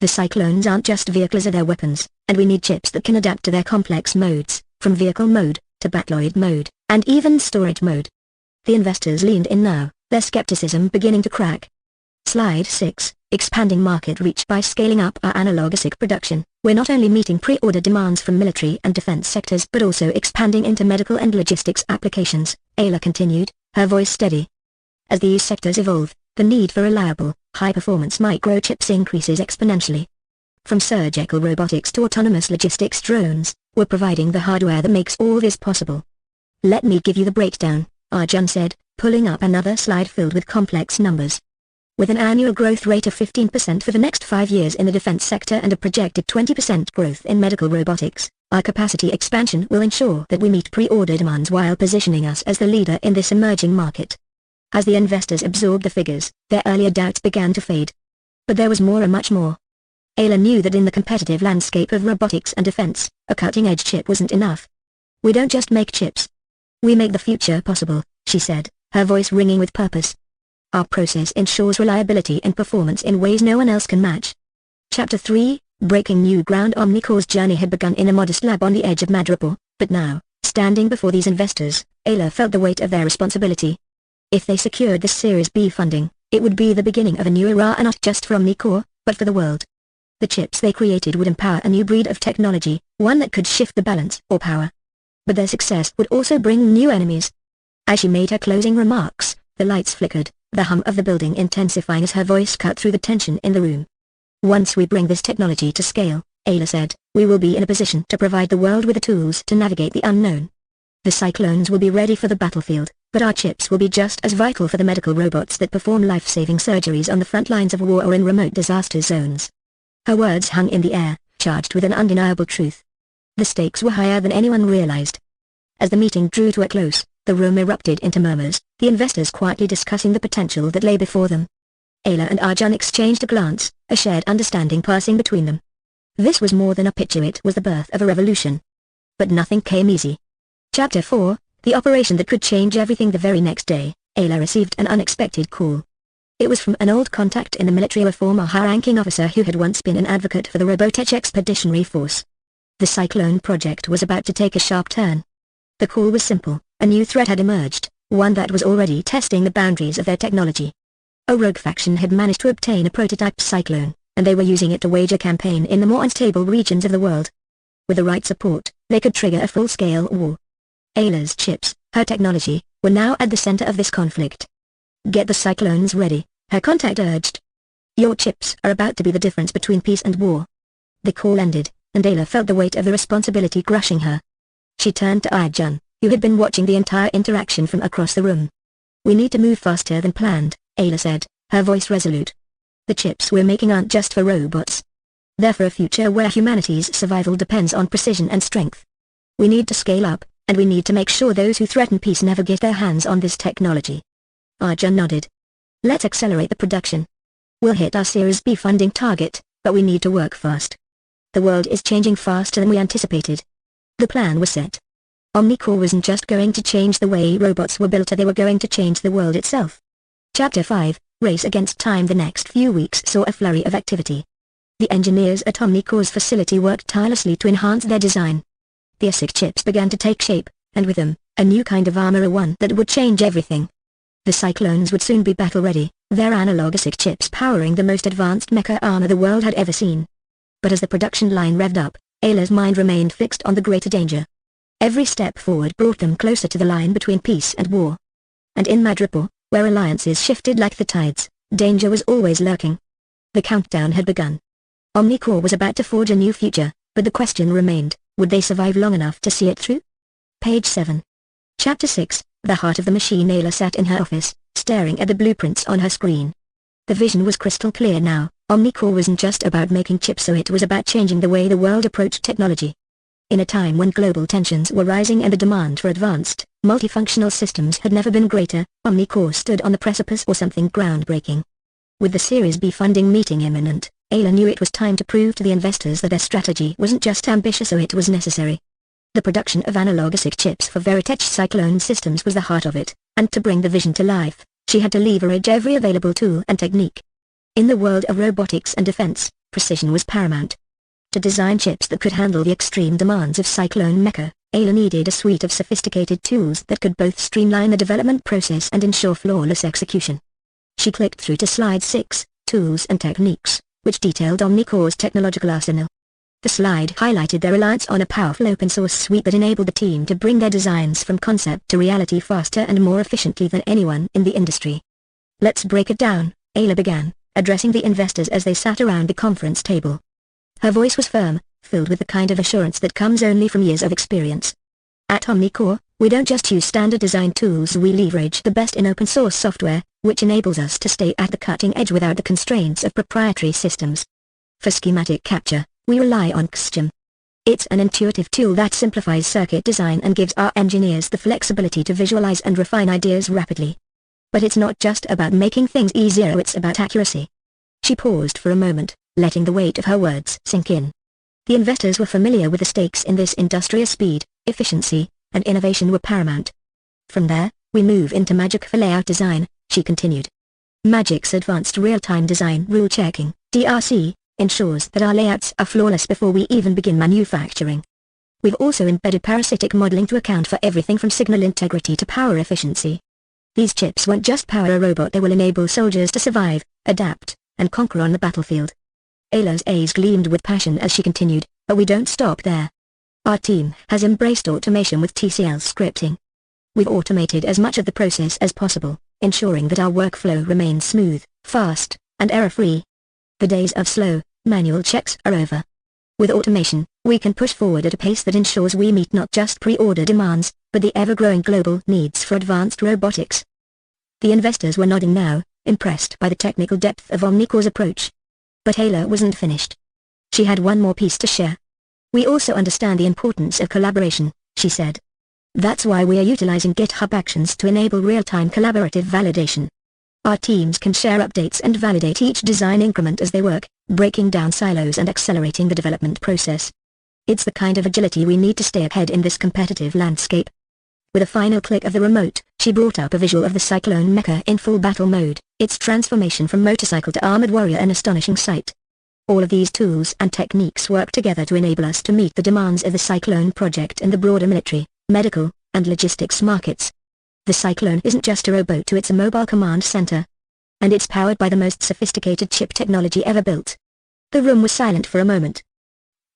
The Cyclones aren't just vehicles, they're weapons, and we need chips that can adapt to their complex modes, from vehicle mode, to battloid mode, and even storage mode." The investors leaned in now, their skepticism beginning to crack. Slide 6, Expanding Market Reach. By scaling up our analog ASIC production, we're not only meeting pre-order demands from military and defense sectors but also expanding into medical and logistics applications, Ayla continued, her voice steady. As these sectors evolve, the need for reliable, high-performance microchips increases exponentially. From surgical robotics to autonomous logistics drones, we're providing the hardware that makes all this possible. "Let me give you the breakdown," Arjun said, pulling up another slide filled with complex numbers. "With an annual growth rate of 15% for the next 5 years in the defense sector and a projected 20% growth in medical robotics, our capacity expansion will ensure that we meet pre-order demands while positioning us as the leader in this emerging market." As the investors absorbed the figures, their earlier doubts began to fade. But there was more and much more. Ayla knew that in the competitive landscape of robotics and defense, a cutting-edge chip wasn't enough. "We don't just make chips. We make the future possible," she said, her voice ringing with purpose. "Our process ensures reliability and performance in ways no one else can match." Chapter 3, Breaking New Ground. Omnicore's journey had begun in a modest lab on the edge of Madripoor, but now, standing before these investors, Ayla felt the weight of their responsibility. If they secured the Series B funding, it would be the beginning of a new era, and not just for Omnicore, but for the world. The chips they created would empower a new breed of technology, one that could shift the balance or power. But their success would also bring new enemies. As she made her closing remarks, the lights flickered, the hum of the building intensifying as her voice cut through the tension in the room. "Once we bring this technology to scale," Ayla said, "we will be in a position to provide the world with the tools to navigate the unknown. The Cyclones will be ready for the battlefield, but our chips will be just as vital for the medical robots that perform life-saving surgeries on the front lines of war or in remote disaster zones." Her words hung in the air, charged with an undeniable truth. The stakes were higher than anyone realized. As the meeting drew to a close, the room erupted into murmurs, the investors quietly discussing the potential that lay before them. Ayla and Arjun exchanged a glance, a shared understanding passing between them. This was more than a picture, it was the birth of a revolution. But nothing came easy. Chapter 4, The Operation That Could Change Everything. The very next day, Ayla received an unexpected call. It was from an old contact in the military, a former high-ranking officer who had once been an advocate for the Robotech Expeditionary Force. The Cyclone project was about to take a sharp turn. The call was simple: a new threat had emerged, one that was already testing the boundaries of their technology. A rogue faction had managed to obtain a prototype Cyclone, and they were using it to wage a campaign in the more unstable regions of the world. With the right support, they could trigger a full-scale war. Ayla's chips, her technology, were now at the center of this conflict. "Get the cyclones ready," her contact urged. "Your chips are about to be the difference between peace and war." The call ended, and Ayla felt the weight of the responsibility crushing her. She turned to Arjun, who had been watching the entire interaction from across the room. "We need to move faster than planned," Ayla said, her voice resolute. "The chips we're making aren't just for robots. They're for a future where humanity's survival depends on precision and strength. We need to scale up, and we need to make sure those who threaten peace never get their hands on this technology." Arjun nodded. "Let's accelerate the production. We'll hit our Series B funding target, but we need to work fast. The world is changing faster than we anticipated." The plan was set. Omnicore wasn't just going to change the way robots were built, they were going to change the world itself. Chapter 5, Race Against Time. The next few weeks saw a flurry of activity. The engineers at Omnicore's facility worked tirelessly to enhance their design. The ASIC chips began to take shape, and with them, a new kind of armor, one that would change everything. The Cyclones would soon be battle-ready, their analog ASIC chips powering the most advanced mecha armor the world had ever seen. But as the production line revved up, Ayla's mind remained fixed on the greater danger. Every step forward brought them closer to the line between peace and war. And in Madripoor, where alliances shifted like the tides, danger was always lurking. The countdown had begun. Omnicore was about to forge a new future, but the question remained, would they survive long enough to see it through? Page 7. Chapter 6, The Heart of the Machine. Ayla sat in her office, staring at the blueprints on her screen. The vision was crystal clear now. Omnicore wasn't just about making chips, so it was about changing the way the world approached technology. In a time when global tensions were rising and the demand for advanced, multifunctional systems had never been greater, Omnicore stood on the precipice for something groundbreaking. With the Series B funding meeting imminent, Ayla knew it was time to prove to the investors that their strategy wasn't just ambitious, so it was necessary. The production of analog ASIC chips for Veritech Cyclone systems was the heart of it, and to bring the vision to life, she had to leverage every available tool and technique. In the world of robotics and defense, precision was paramount. To design chips that could handle the extreme demands of Cyclone mecha, Ayla needed a suite of sophisticated tools that could both streamline the development process and ensure flawless execution. She clicked through to slide 6, Tools and Techniques, which detailed Omnicore's technological arsenal. The slide highlighted their reliance on a powerful open-source suite that enabled the team to bring their designs from concept to reality faster and more efficiently than anyone in the industry. "Let's break it down," Ayla began, addressing the investors as they sat around the conference table. Her voice was firm, filled with the kind of assurance that comes only from years of experience. "At Omnicore, we don't just use standard design tools, we leverage the best in open-source software, which enables us to stay at the cutting edge without the constraints of proprietary systems. For schematic capture, we rely on XGEM. It's an intuitive tool that simplifies circuit design and gives our engineers the flexibility to visualize and refine ideas rapidly. But it's not just about making things easier, it's about accuracy." She paused for a moment, letting the weight of her words sink in. The investors were familiar with the stakes in this industry. Speed, efficiency, and innovation were paramount. "From there, we move into Magic for layout design," she continued. "Magic's advanced real-time design rule checking, DRC, ensures that our layouts are flawless before we even begin manufacturing. We've also embedded parasitic modeling to account for everything from signal integrity to power efficiency. These chips won't just power a robot, they will enable soldiers to survive, adapt, and conquer on the battlefield." Ayla's eyes gleamed with passion as she continued, "But we don't stop there. Our team has embraced automation with TCL scripting. We've automated as much of the process as possible, ensuring that our workflow remains smooth, fast, and error-free. The days of slow, manual checks are over. With automation, we can push forward at a pace that ensures we meet not just pre-order demands, but the ever-growing global needs for advanced robotics." The investors were nodding now, impressed by the technical depth of Omnicore's approach. But Ayla wasn't finished. She had one more piece to share. "We also understand the importance of collaboration," she said. "That's why we are utilizing GitHub Actions to enable real-time collaborative validation. Our teams can share updates and validate each design increment as they work, breaking down silos and accelerating the development process. It's the kind of agility we need to stay ahead in this competitive landscape." With a final click of the remote, she brought up a visual of the Cyclone mecha in full battle mode, its transformation from motorcycle to armored warrior an astonishing sight. All of these tools and techniques work together to enable us to meet the demands of the Cyclone project in the broader military, medical, and logistics markets. The Cyclone isn't just a robot, it's a mobile command center. And it's powered by the most sophisticated chip technology ever built. The room was silent for a moment.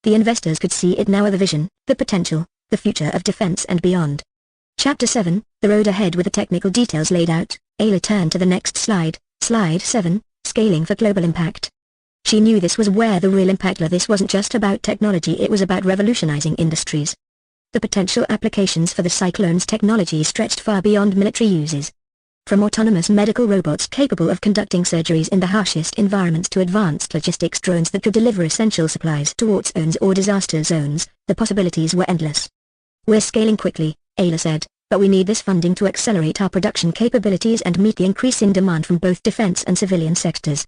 The investors could see it now, the vision, the potential, the future of defense and beyond. Chapter 7, The Road Ahead. With the technical details laid out, Ayla turned to the next slide, Slide 7, Scaling for Global Impact. She knew this was where the real impact lay. This wasn't just about technology, it was about revolutionizing industries. The potential applications for the Cyclone's technology stretched far beyond military uses. From autonomous medical robots capable of conducting surgeries in the harshest environments to advanced logistics drones that could deliver essential supplies to war zones or disaster zones, the possibilities were endless. "We're scaling quickly," Ayla said, "but we need this funding to accelerate our production capabilities and meet the increasing demand from both defense and civilian sectors."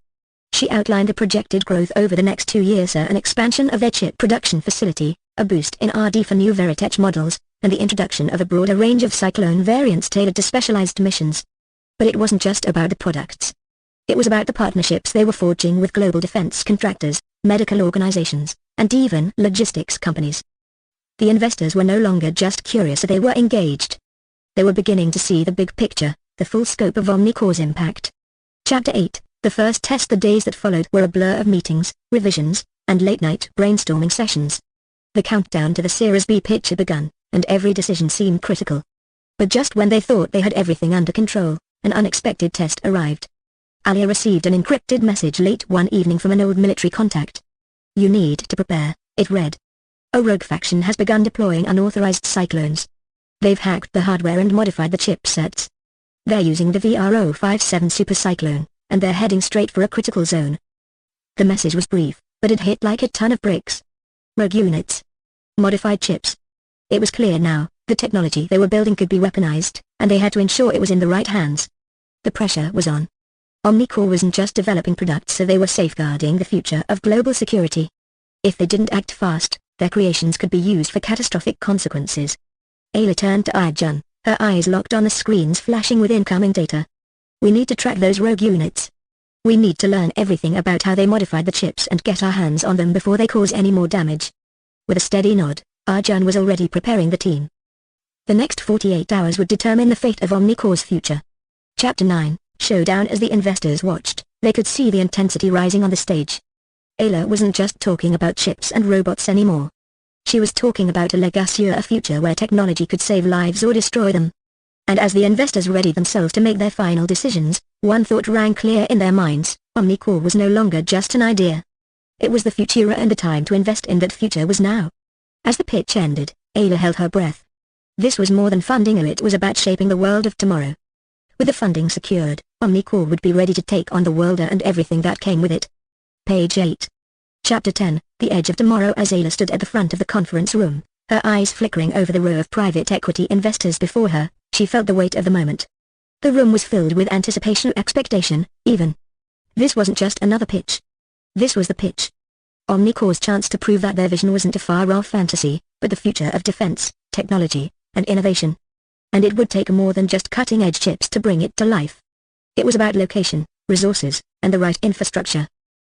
She outlined the projected growth over the next 2 years, an expansion of their chip production facility, a boost in R&D for new Varitech models, and the introduction of a broader range of Cyclone variants tailored to specialized missions. But it wasn't just about the products. It was about the partnerships they were forging with global defense contractors, medical organizations, and even logistics companies. The investors were no longer just curious, they were engaged. They were beginning to see the big picture, the full scope of Omnicore's impact. Chapter 8, The First Test. The days that followed were a blur of meetings, revisions, and late-night brainstorming sessions. The countdown to the Series B pitch had begun, and every decision seemed critical. But just when they thought they had everything under control, an unexpected test arrived. Alia received an encrypted message late one evening from an old military contact. "You need to prepare," it read. "A rogue faction has begun deploying unauthorized cyclones. They've hacked the hardware and modified the chipsets. They're using the VRO-57 Super Cyclone, and they're heading straight for a critical zone." The message was brief, but it hit like a ton of bricks. Rogue units. Modified chips. It was clear now, the technology they were building could be weaponized, and they had to ensure it was in the right hands. The pressure was on. Omnicore wasn't just developing products, so they were safeguarding the future of global security. If they didn't act fast, their creations could be used for catastrophic consequences. Ayla turned to Arjun, her eyes locked on the screens flashing with incoming data. "We need to track those rogue units. We need to learn everything about how they modified the chips and get our hands on them before they cause any more damage." With a steady nod, Arjun was already preparing the team. The next 48 hours would determine the fate of Omnicore's future. Chapter 9, Showdown. As the investors watched, they could see the intensity rising on the stage. Ayla wasn't just talking about chips and robots anymore. She was talking about a legacy, a future where technology could save lives or destroy them. And as the investors readied themselves to make their final decisions, one thought rang clear in their minds: Omnicore was no longer just an idea. It was the future, and the time to invest in that future was now. As the pitch ended, Ayla held her breath. This was more than funding, it was about shaping the world of tomorrow. With the funding secured, Omnicore would be ready to take on the world and everything that came with it. Page 8. Chapter 10, The Edge of Tomorrow. As Ayla stood at the front of the conference room, her eyes flickering over the row of private equity investors before her, she felt the weight of the moment. The room was filled with anticipation, expectation, even. This wasn't just another pitch. This was the pitch. Omnicore's chance to prove that their vision wasn't a far-off fantasy, but the future of defense, technology, and innovation. And it would take more than just cutting-edge chips to bring it to life. It was about location, resources, and the right infrastructure.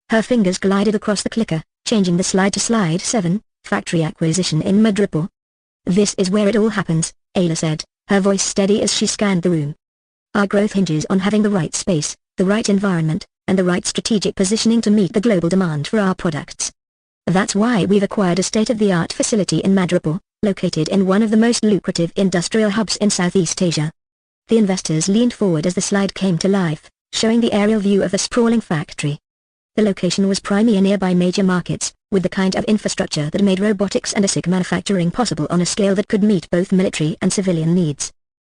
Her fingers glided across the clicker, changing the slide to Slide 7, Factory Acquisition in Madripoor. "This is where it all happens," Ayla said, her voice steady as she scanned the room. "Our growth hinges on having the right space, the right environment, and the right strategic positioning to meet the global demand for our products. That's why we've acquired a state-of-the-art facility in Madripoor, located in one of the most lucrative industrial hubs in Southeast Asia." The investors leaned forward as the slide came to life, showing the aerial view of the sprawling factory. The location was prime nearby major markets, with the kind of infrastructure that made robotics and ASIC manufacturing possible on a scale that could meet both military and civilian needs.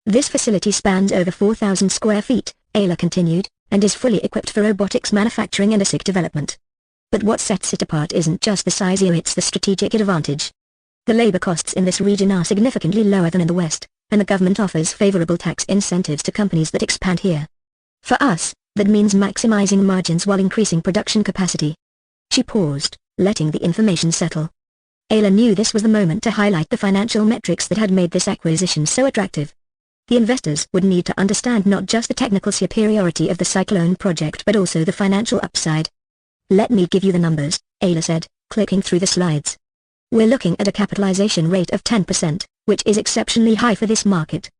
"This facility spans over 4,000 square feet, Ayla continued, and is fully equipped for robotics manufacturing and ASIC development. But what sets it apart isn't just the size, it's the strategic advantage. The labor costs in this region are significantly lower than in the West, and the government offers favorable tax incentives to companies that expand here. For us, that means maximizing margins while increasing production capacity." She paused, letting the information settle. Ayla knew this was the moment to highlight the financial metrics that had made this acquisition so attractive. The investors would need to understand not just the technical superiority of the Cyclone project but also the financial upside. "Let me give you the numbers," Ayla said, clicking through the slides. "We're looking at a capitalization rate of 10%, which is exceptionally high for this market.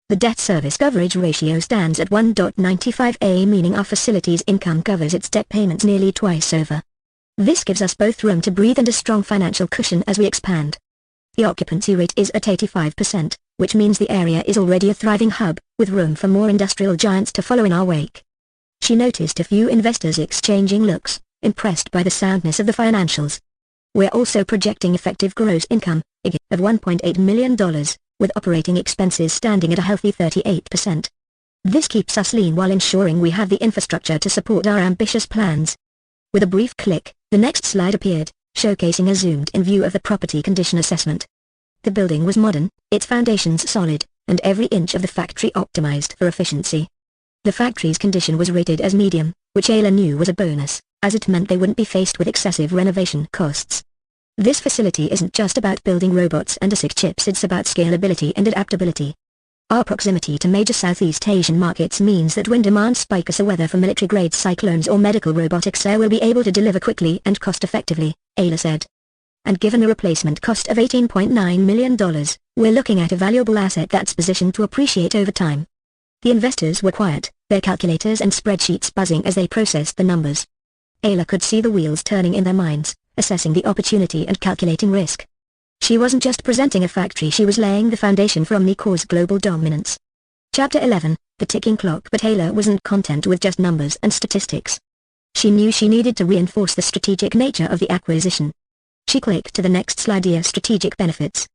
The debt service coverage ratio stands at 1.95, meaning our facility's income covers its debt payments nearly twice over. This gives us both room to breathe and a strong financial cushion as we expand. The occupancy rate is at 85%, which means the area is already a thriving hub, with room for more industrial giants to follow in our wake. She noticed a few investors exchanging looks, impressed by the soundness of the financials. We're also projecting effective gross income, of $1.8 million, with operating expenses standing at a healthy 38%. This keeps us lean while ensuring we have the infrastructure to support our ambitious plans. With a brief click, the next slide appeared, showcasing a zoomed-in view of the property condition assessment. The building was modern, its foundations solid, and every inch of the factory optimized for efficiency. The factory's condition was rated as medium, which Ayla knew was a bonus, as it meant they wouldn't be faced with excessive renovation costs. This facility isn't just about building robots and ASIC chips, it's about scalability and adaptability. Our proximity to major Southeast Asian markets means that when demand spikes, weather for military-grade cyclones or medical robotics, Air will be able to deliver quickly and cost-effectively, Ayla said. And given the replacement cost of $18.9 million, we're looking at a valuable asset that's positioned to appreciate over time. The investors were quiet, their calculators and spreadsheets buzzing as they processed the numbers. Ayla could see the wheels turning in their minds, assessing the opportunity and calculating risk. She wasn't just presenting a factory, she was laying the foundation for Omnicore's global dominance. Chapter 11, The Ticking Clock. But Ayla wasn't content with just numbers and statistics. She knew she needed to reinforce the strategic nature of the acquisition. She clicked to the next slide. Strategic benefits.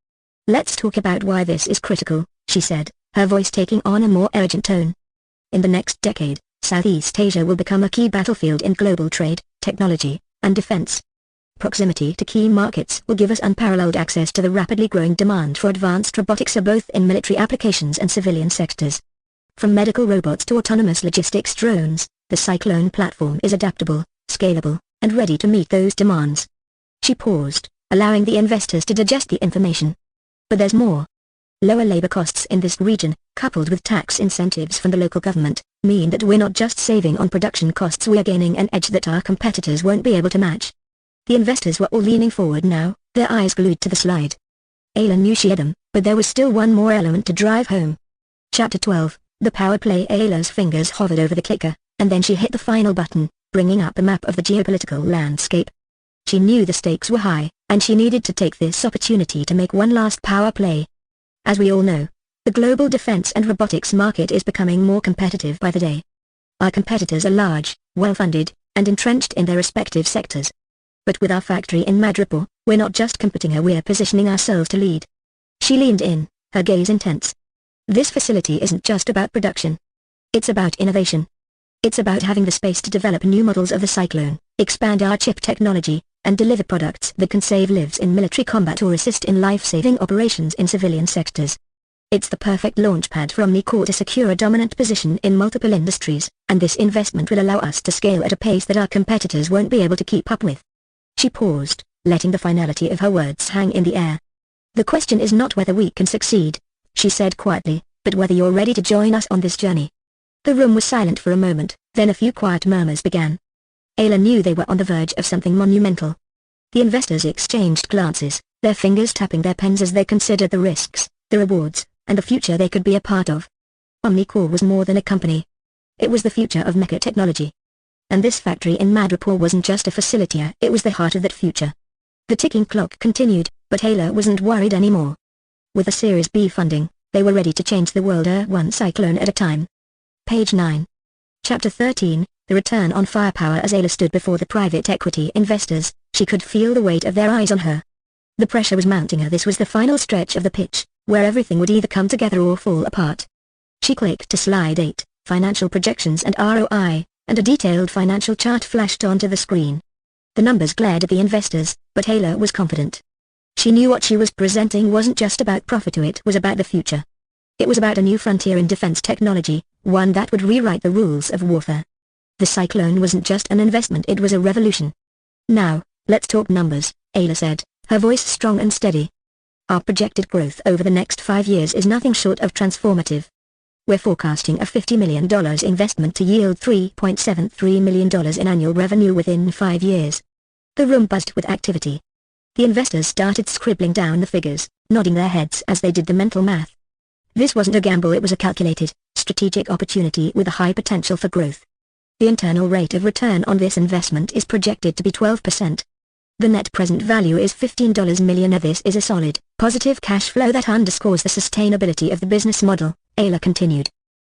Let's talk about why this is critical, she said, her voice taking on a more urgent tone. In the next decade, Southeast Asia will become a key battlefield in global trade, technology, and defense. Proximity to key markets will give us unparalleled access to the rapidly growing demand for advanced robotics, both in military applications and civilian sectors. From medical robots to autonomous logistics drones, the Cyclone platform is adaptable, scalable, and ready to meet those demands. She paused, allowing the investors to digest the information. But there's more. Lower labor costs in this region, coupled with tax incentives from the local government, mean that we're not just saving on production costs, we're gaining an edge that our competitors won't be able to match. The investors were all leaning forward now, their eyes glued to the slide. Ayla knew she had them, but there was still one more element to drive home. Chapter 12, The Power Play. Ayla's fingers hovered over the clicker, and then she hit the final button, bringing up a map of the geopolitical landscape. She knew the stakes were high, and she needed to take this opportunity to make one last power play. As we all know, the global defense and robotics market is becoming more competitive by the day. Our competitors are large, well-funded, and entrenched in their respective sectors. But with our factory in Madripoor, we're not just competing, we're positioning ourselves to lead. She leaned in, her gaze intense. This facility isn't just about production. It's about innovation. It's about having the space to develop new models of the Cyclone, expand our chip technology, and deliver products that can save lives in military combat or assist in life-saving operations in civilian sectors. It's the perfect launchpad for Omnicore to secure a dominant position in multiple industries, and this investment will allow us to scale at a pace that our competitors won't be able to keep up with. She paused, letting the finality of her words hang in the air. The question is not whether we can succeed, she said quietly, but whether you're ready to join us on this journey. The room was silent for a moment, then a few quiet murmurs began. Ayla knew they were on the verge of something monumental. The investors exchanged glances, their fingers tapping their pens as they considered the risks, the rewards, and the future they could be a part of. Omnicore was more than a company. It was the future of Mech technology. And this factory in Madripoor wasn't just a facility, it was the heart of that future. The ticking clock continued, but Ayla wasn't worried anymore. With a Series B funding, they were ready to change the world one cyclone at a time. Page 9. Chapter 13, The Return on Firepower. As Ayla stood before the private equity investors, she could feel the weight of their eyes on her. The pressure was mounting her. This was the final stretch of the pitch, where everything would either come together or fall apart. She clicked to slide 8, Financial Projections and ROI, and a detailed financial chart flashed onto the screen. The numbers glared at the investors, but Ayla was confident. She knew what she was presenting wasn't just about profit, it was about the future. It was about a new frontier in defense technology, one that would rewrite the rules of warfare. The Cyclone wasn't just an investment, it was a revolution. Now, let's talk numbers, Ayla said, her voice strong and steady. Our projected growth over the next 5 years is nothing short of transformative. We're forecasting a $50 million investment to yield $3.73 million in annual revenue within 5 years. The room buzzed with activity. The investors started scribbling down the figures, nodding their heads as they did the mental math. This wasn't a gamble, it was a calculated, strategic opportunity with a high potential for growth. The internal rate of return on this investment is projected to be 12%. The net present value is $15 million. This is a solid, positive cash flow that underscores the sustainability of the business model, Ayla continued.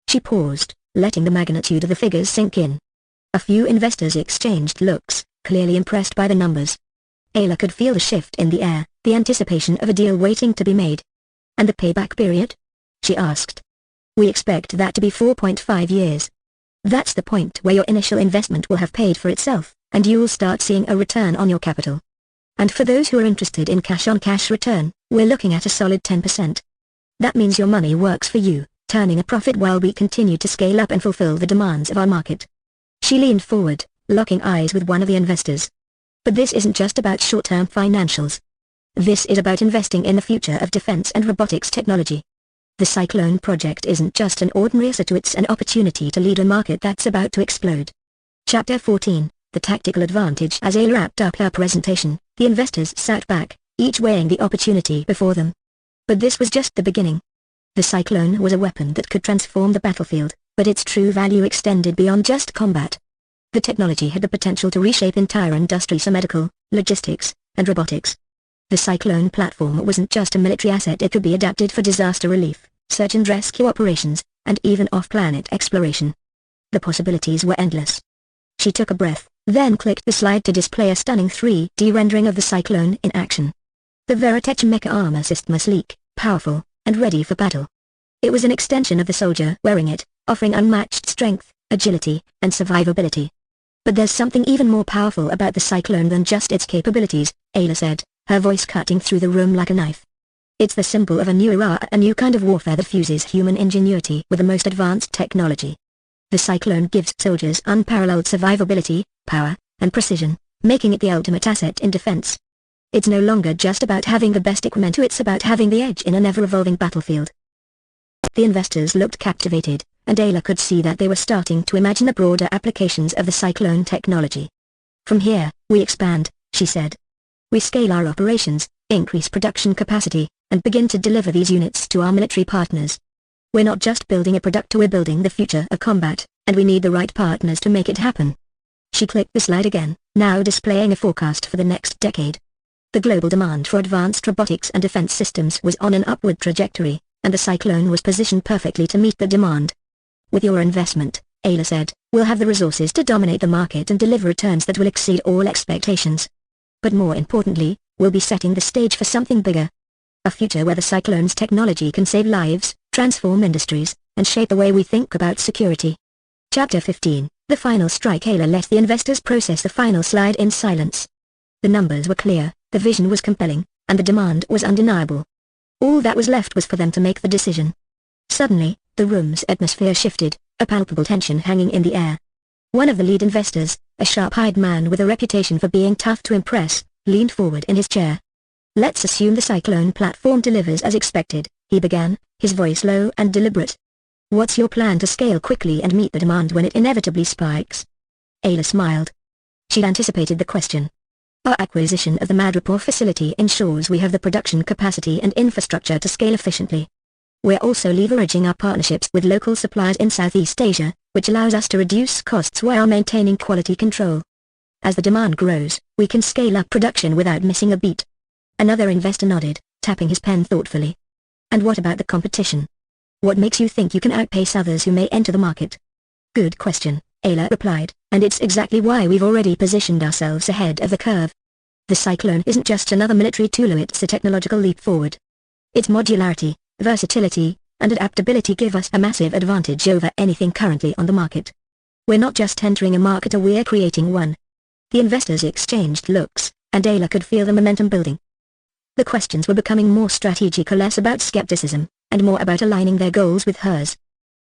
She paused, letting the magnitude of the figures sink in. A few investors exchanged looks, clearly impressed by the numbers. Ayla could feel the shift in the air, the anticipation of a deal waiting to be made. And the payback period? She asked. We expect that to be 4.5 years. That's the point where your initial investment will have paid for itself, and you'll start seeing a return on your capital. And for those who are interested in cash-on-cash return, we're looking at a solid 10%. That means your money works for you, turning a profit while we continue to scale up and fulfill the demands of our market. She leaned forward, locking eyes with one of the investors. But this isn't just about short-term financials. This is about investing in the future of defense and robotics technology. The Cyclone project isn't just an ordinary asset, it's an opportunity to lead a market that's about to explode. Chapter 14, The Tactical Advantage. As Ayla wrapped up her presentation, the investors sat back, each weighing the opportunity before them. But this was just the beginning. The Cyclone was a weapon that could transform the battlefield, but its true value extended beyond just combat. The technology had the potential to reshape entire industries for medical, logistics, and robotics. The Cyclone platform wasn't just a military asset, it could be adapted for disaster relief, search and rescue operations, and even off-planet exploration. The possibilities were endless. She took a breath, then clicked the slide to display a stunning 3D rendering of the Cyclone in action. The Varitech Mech armor system was sleek, powerful, and ready for battle. It was an extension of the soldier wearing it, offering unmatched strength, agility, and survivability. But there's something even more powerful about the Cyclone than just its capabilities, Ayla said, her voice cutting through the room like a knife. It's the symbol of a new era, a new kind of warfare that fuses human ingenuity with the most advanced technology. The Cyclone gives soldiers unparalleled survivability, power, and precision, making it the ultimate asset in defense. It's no longer just about having the best equipment, it's about having the edge in an ever-evolving battlefield. The investors looked captivated, and Ayla could see that they were starting to imagine the broader applications of the Cyclone technology. From here, we expand, she said. We scale our operations, increase production capacity, and begin to deliver these units to our military partners. We're not just building a product, we're building the future of combat, and we need the right partners to make it happen. She clicked the slide again, now displaying a forecast for the next decade. The global demand for advanced robotics and defense systems was on an upward trajectory, and the Cyclone was positioned perfectly to meet the demand. With your investment, Ayla said, we'll have the resources to dominate the market and deliver returns that will exceed all expectations. But more importantly, we'll be setting the stage for something bigger. A future where the Cyclone's technology can save lives, transform industries, and shape the way we think about security. Chapter 15, The Final Strike. Ayla let the investors process the final slide in silence. The numbers were clear, the vision was compelling, and the demand was undeniable. All that was left was for them to make the decision. Suddenly, the room's atmosphere shifted, a palpable tension hanging in the air. One of the lead investors, a sharp-eyed man with a reputation for being tough to impress, leaned forward in his chair. Let's assume the Cyclone platform delivers as expected, he began, his voice low and deliberate. What's your plan to scale quickly and meet the demand when it inevitably spikes? Ayla smiled. She'd anticipated the question. Our acquisition of the Madripoor facility ensures we have the production capacity and infrastructure to scale efficiently. We're also leveraging our partnerships with local suppliers in Southeast Asia, which allows us to reduce costs while maintaining quality control. As the demand grows, we can scale up production without missing a beat. Another investor nodded, tapping his pen thoughtfully. And what about the competition? What makes you think you can outpace others who may enter the market? Good question, Ayla replied, and it's exactly why we've already positioned ourselves ahead of the curve. The Cyclone isn't just another military tool, it's a technological leap forward. Its modularity, versatility, and adaptability give us a massive advantage over anything currently on the market. We're not just entering a market, we're creating one. The investors exchanged looks, and Ayla could feel the momentum building. The questions were becoming more strategic, less about skepticism, and more about aligning their goals with hers.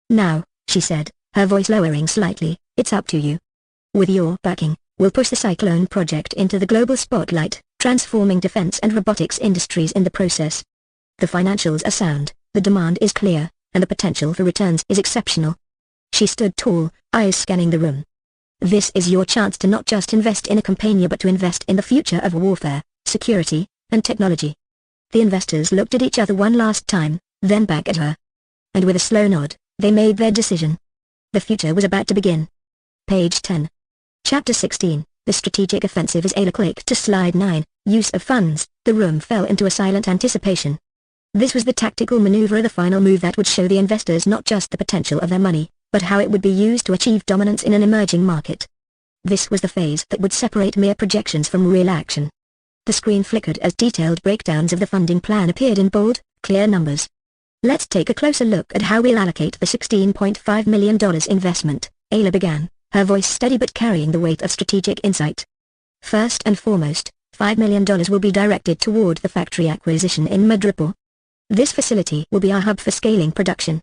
Now, she said, her voice lowering slightly, it's up to you. With your backing, we'll push the Cyclone project into the global spotlight, transforming defense and robotics industries in the process. The financials are sound, the demand is clear, and the potential for returns is exceptional. She stood tall, eyes scanning the room. This is your chance to not just invest in a companion but to invest in the future of warfare, security, and technology. The investors looked at each other one last time, then back at her. And with a slow nod, they made their decision. The future was about to begin. Page 10. Chapter 16, The strategic offensive is Ayla clicked to slide 9, use of funds. The room fell into a silent anticipation. This was the tactical maneuver, the final move that would show the investors not just the potential of their money, but how it would be used to achieve dominance in an emerging market. This was the phase that would separate mere projections from real action. The screen flickered as detailed breakdowns of the funding plan appeared in bold, clear numbers. Let's take a closer look at how we'll allocate the $16.5 million investment, Ayla began, her voice steady but carrying the weight of strategic insight. First and foremost, $5 million will be directed toward the factory acquisition in Madripoor. This facility will be our hub for scaling production.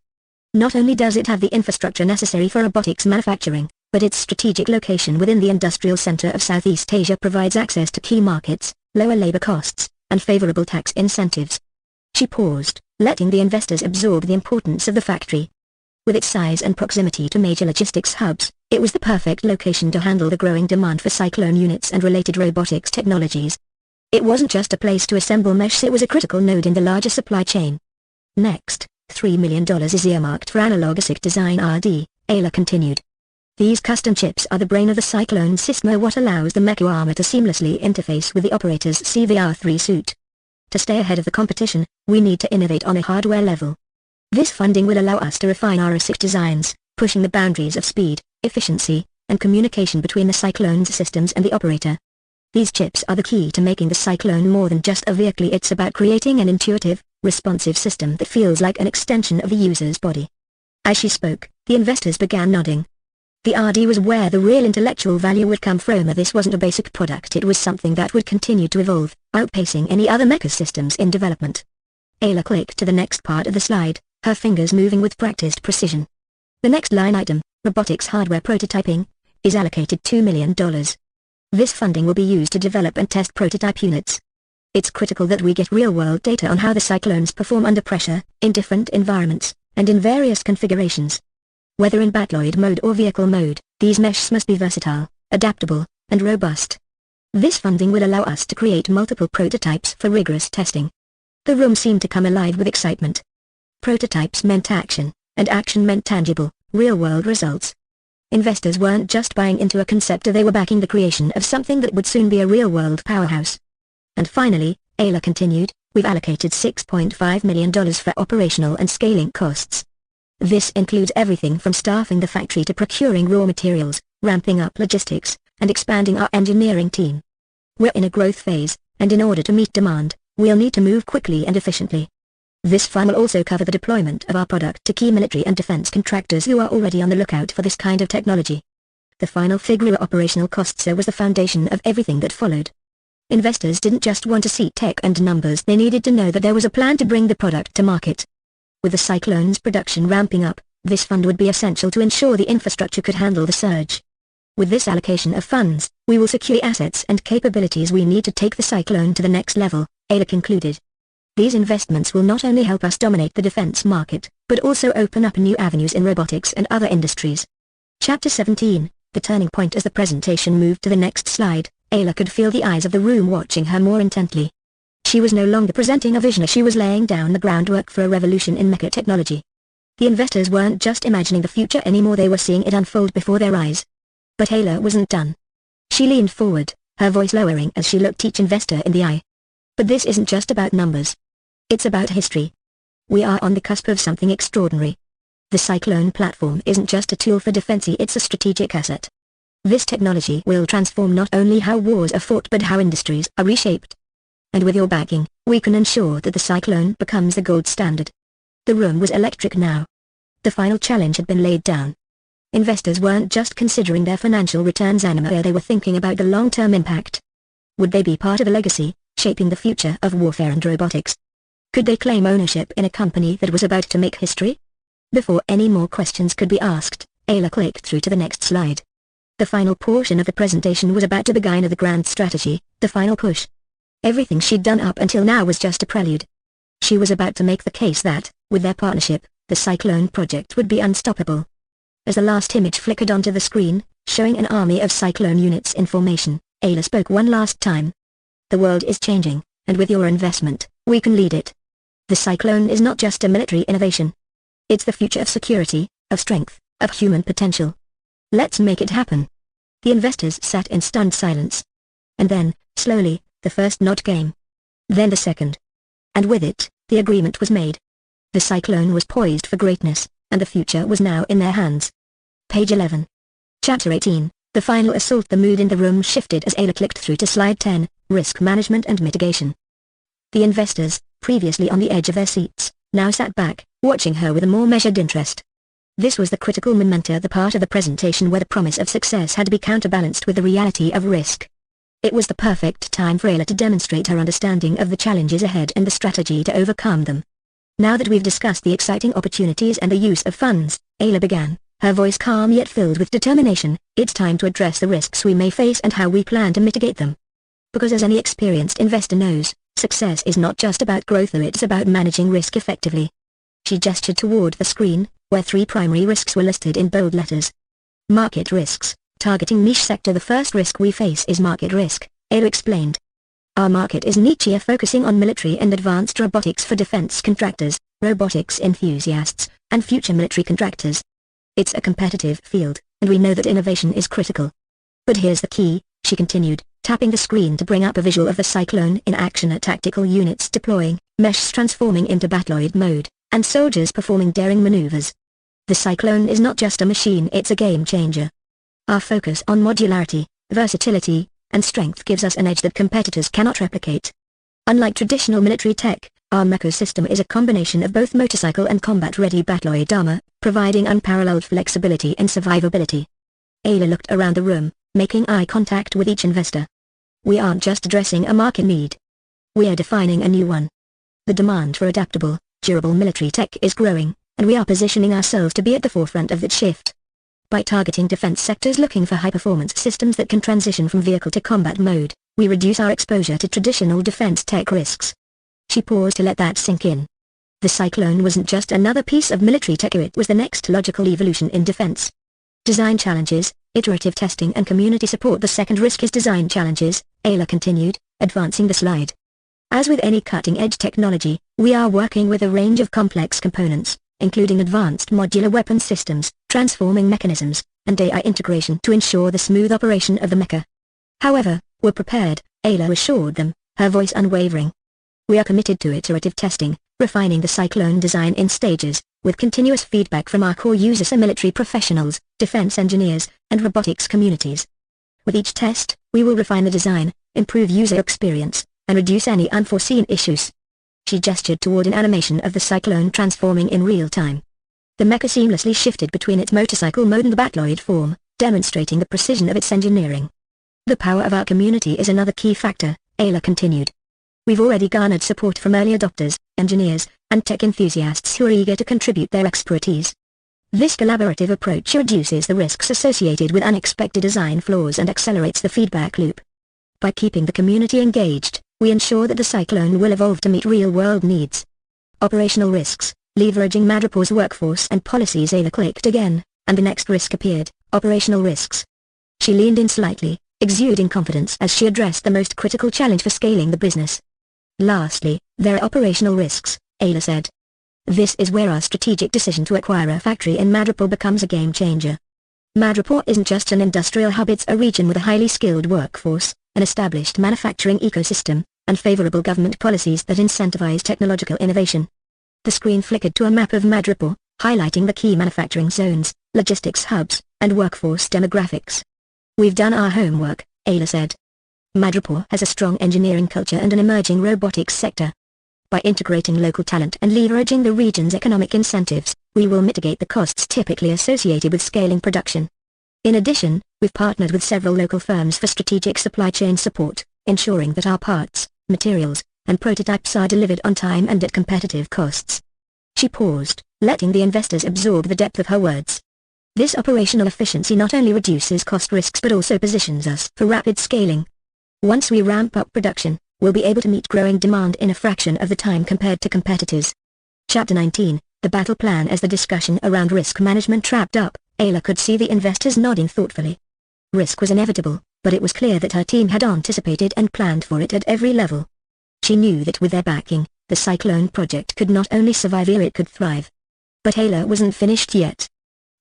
Not only does it have the infrastructure necessary for robotics manufacturing, but its strategic location within the industrial center of Southeast Asia provides access to key markets, lower labor costs, and favorable tax incentives. She paused, letting the investors absorb the importance of the factory. With its size and proximity to major logistics hubs, it was the perfect location to handle the growing demand for cyclone units and related robotics technologies. It wasn't just a place to assemble mesh, it was a critical node in the larger supply chain. Next, $3 million is earmarked for analog ASIC design R&D, Ayla continued. These custom chips are the brain of the Cyclone system, what allows the Mech armor to seamlessly interface with the operator's CVR-3 suit. To stay ahead of the competition, we need to innovate on a hardware level. This funding will allow us to refine our ASIC designs, pushing the boundaries of speed, efficiency, and communication between the Cyclone's systems and the operator. These chips are the key to making the Cyclone more than just a vehicle. It's about creating an intuitive, responsive system that feels like an extension of the user's body. As she spoke, the investors began nodding. The RD was where the real intellectual value would come from. This wasn't a basic product, it was something that would continue to evolve, outpacing any other mecha systems in development. Ayla clicked to the next part of the slide, her fingers moving with practiced precision. The next line item, robotics hardware prototyping, is allocated $2 million. This funding will be used to develop and test prototype units. It's critical that we get real-world data on how the Cyclones perform under pressure, in different environments, and in various configurations. Whether in battloid mode or vehicle mode, these meshes must be versatile, adaptable, and robust. This funding will allow us to create multiple prototypes for rigorous testing. The room seemed to come alive with excitement. Prototypes meant action, and action meant tangible, real-world results. Investors weren't just buying into a concept, they were backing the creation of something that would soon be a real-world powerhouse. And finally, Ayla continued, we've allocated $6.5 million for operational and scaling costs. This includes everything from staffing the factory to procuring raw materials, ramping up logistics, and expanding our engineering team. We're in a growth phase, and in order to meet demand, we'll need to move quickly and efficiently. This fund will also cover the deployment of our product to key military and defense contractors who are already on the lookout for this kind of technology. The final figure, operational costs, was the foundation of everything that followed. Investors didn't just want to see tech and numbers, they needed to know that there was a plan to bring the product to market. With the Cyclone's production ramping up, this fund would be essential to ensure the infrastructure could handle the surge. With this allocation of funds, we will secure assets and capabilities we need to take the Cyclone to the next level, Ayla concluded. These investments will not only help us dominate the defense market, but also open up new avenues in robotics and other industries. Chapter 17, The Turning Point. As the presentation moved to the next slide, Ayla could feel the eyes of the room watching her more intently. She was no longer presenting a vision, she was laying down the groundwork for a revolution in mecha technology. The investors weren't just imagining the future anymore, they were seeing it unfold before their eyes. But Ayla wasn't done. She leaned forward, her voice lowering as she looked each investor in the eye. But this isn't just about numbers. It's about history. We are on the cusp of something extraordinary. The Cyclone platform isn't just a tool for defense, it's a strategic asset. This technology will transform not only how wars are fought but how industries are reshaped. And with your backing, we can ensure that the Cyclone becomes the gold standard. The room was electric now. The final challenge had been laid down. Investors weren't just considering their financial returns anymore, they were thinking about the long-term impact. Would they be part of a legacy, shaping the future of warfare and robotics? Could they claim ownership in a company that was about to make history? Before any more questions could be asked, Ayla clicked through to the next slide. The final portion of the presentation was about to begin, the grand strategy, the final push. Everything she'd done up until now was just a prelude. She was about to make the case that, with their partnership, the Cyclone project would be unstoppable. As the last image flickered onto the screen, showing an army of Cyclone units in formation, Ayla spoke one last time. The world is changing, and with your investment, we can lead it. The Cyclone is not just a military innovation. It's the future of security, of strength, of human potential. Let's make it happen. The investors sat in stunned silence. And then, slowly, the first nod came. Then the second. And with it, the agreement was made. The cyclone was poised for greatness, and the future was now in their hands. Page 11. Chapter 18, The Final Assault. The mood in the room shifted as Ayla clicked through to slide 10, Risk Management and Mitigation. The investors, previously on the edge of their seats, now sat back, watching her with a more measured interest. This was the critical memento, the part of the presentation where the promise of success had to be counterbalanced with the reality of risk. It was the perfect time for Ayla to demonstrate her understanding of the challenges ahead and the strategy to overcome them. Now that we've discussed the exciting opportunities and the use of funds, Ayla began, her voice calm yet filled with determination, it's time to address the risks we may face and how we plan to mitigate them. Because as any experienced investor knows, success is not just about growth, it's about managing risk effectively. She gestured toward the screen, where 3 primary risks were listed in bold letters. Market risks, targeting niche sector. The first risk we face is market risk, Ayla explained. Our market is niche, focusing on military and advanced robotics for defense contractors, robotics enthusiasts, and future military contractors. It's a competitive field, and we know that innovation is critical. But here's the key, she continued, tapping the screen to bring up a visual of the cyclone in action, tactical units deploying, Mechs transforming into battloid mode, and soldiers performing daring maneuvers. The cyclone is not just a machine, it's a game changer. Our focus on modularity, versatility, and strength gives us an edge that competitors cannot replicate. Unlike traditional military tech, our Mech system is a combination of both motorcycle and combat-ready battloid armor, providing unparalleled flexibility and survivability. Ayla looked around the room, making eye contact with each investor. We aren't just addressing a market need. We are defining a new one. The demand for adaptable, durable military tech is growing, and we are positioning ourselves to be at the forefront of that shift. By targeting defense sectors looking for high-performance systems that can transition from vehicle to combat mode, we reduce our exposure to traditional defense tech risks. She paused to let that sink in. The cyclone wasn't just another piece of military tech, it was the next logical evolution in defense. Design challenges, iterative testing and community support. The second risk is design challenges, Ayla continued, advancing the slide. As with any cutting-edge technology, we are working with a range of complex components, including advanced modular weapon systems, transforming mechanisms, and AI integration to ensure the smooth operation of the mecha. However, we're prepared, Ayla assured them, her voice unwavering. We are committed to iterative testing, refining the cyclone design in stages, with continuous feedback from our core users and military professionals, defense engineers, and robotics communities. With each test, we will refine the design, improve user experience, and reduce any unforeseen issues. She gestured toward an animation of the cyclone transforming in real time. The mecha seamlessly shifted between its motorcycle mode and the battloid form, demonstrating the precision of its engineering. The power of our community is another key factor, Ayla continued. We've already garnered support from early adopters, engineers, and tech enthusiasts who are eager to contribute their expertise. This collaborative approach reduces the risks associated with unexpected design flaws and accelerates the feedback loop. By keeping the community engaged, we ensure that the cyclone will evolve to meet real-world needs. Operational risks, leveraging Madripoor's workforce and policies. Ayla clicked again, and the next risk appeared, operational risks. She leaned in slightly, exuding confidence as she addressed the most critical challenge for scaling the business. Lastly, there are operational risks, Ayla said. This is where our strategic decision to acquire a factory in Madripoor becomes a game changer. Madripoor isn't just an industrial hub, it's a region with a highly skilled workforce, an established manufacturing ecosystem, and favorable government policies that incentivize technological innovation. The screen flickered to a map of Madripoor, highlighting the key manufacturing zones, logistics hubs, and workforce demographics. We've done our homework, Ayla said. Madripoor has a strong engineering culture and an emerging robotics sector. By integrating local talent and leveraging the region's economic incentives, we will mitigate the costs typically associated with scaling production. In addition, we've partnered with several local firms for strategic supply chain support, ensuring that our parts, materials, and prototypes are delivered on time and at competitive costs. She paused, letting the investors absorb the depth of her words. This operational efficiency not only reduces cost risks but also positions us for rapid scaling. Once we ramp up production, we'll be able to meet growing demand in a fraction of the time compared to competitors. Chapter 19, The Battle Plan. As the discussion around risk management wrapped up, Ayla could see the investors nodding thoughtfully. Risk was inevitable, but it was clear that her team had anticipated and planned for it at every level. She knew that with their backing, the Cyclone project could not only survive, it could thrive. But Ayla wasn't finished yet.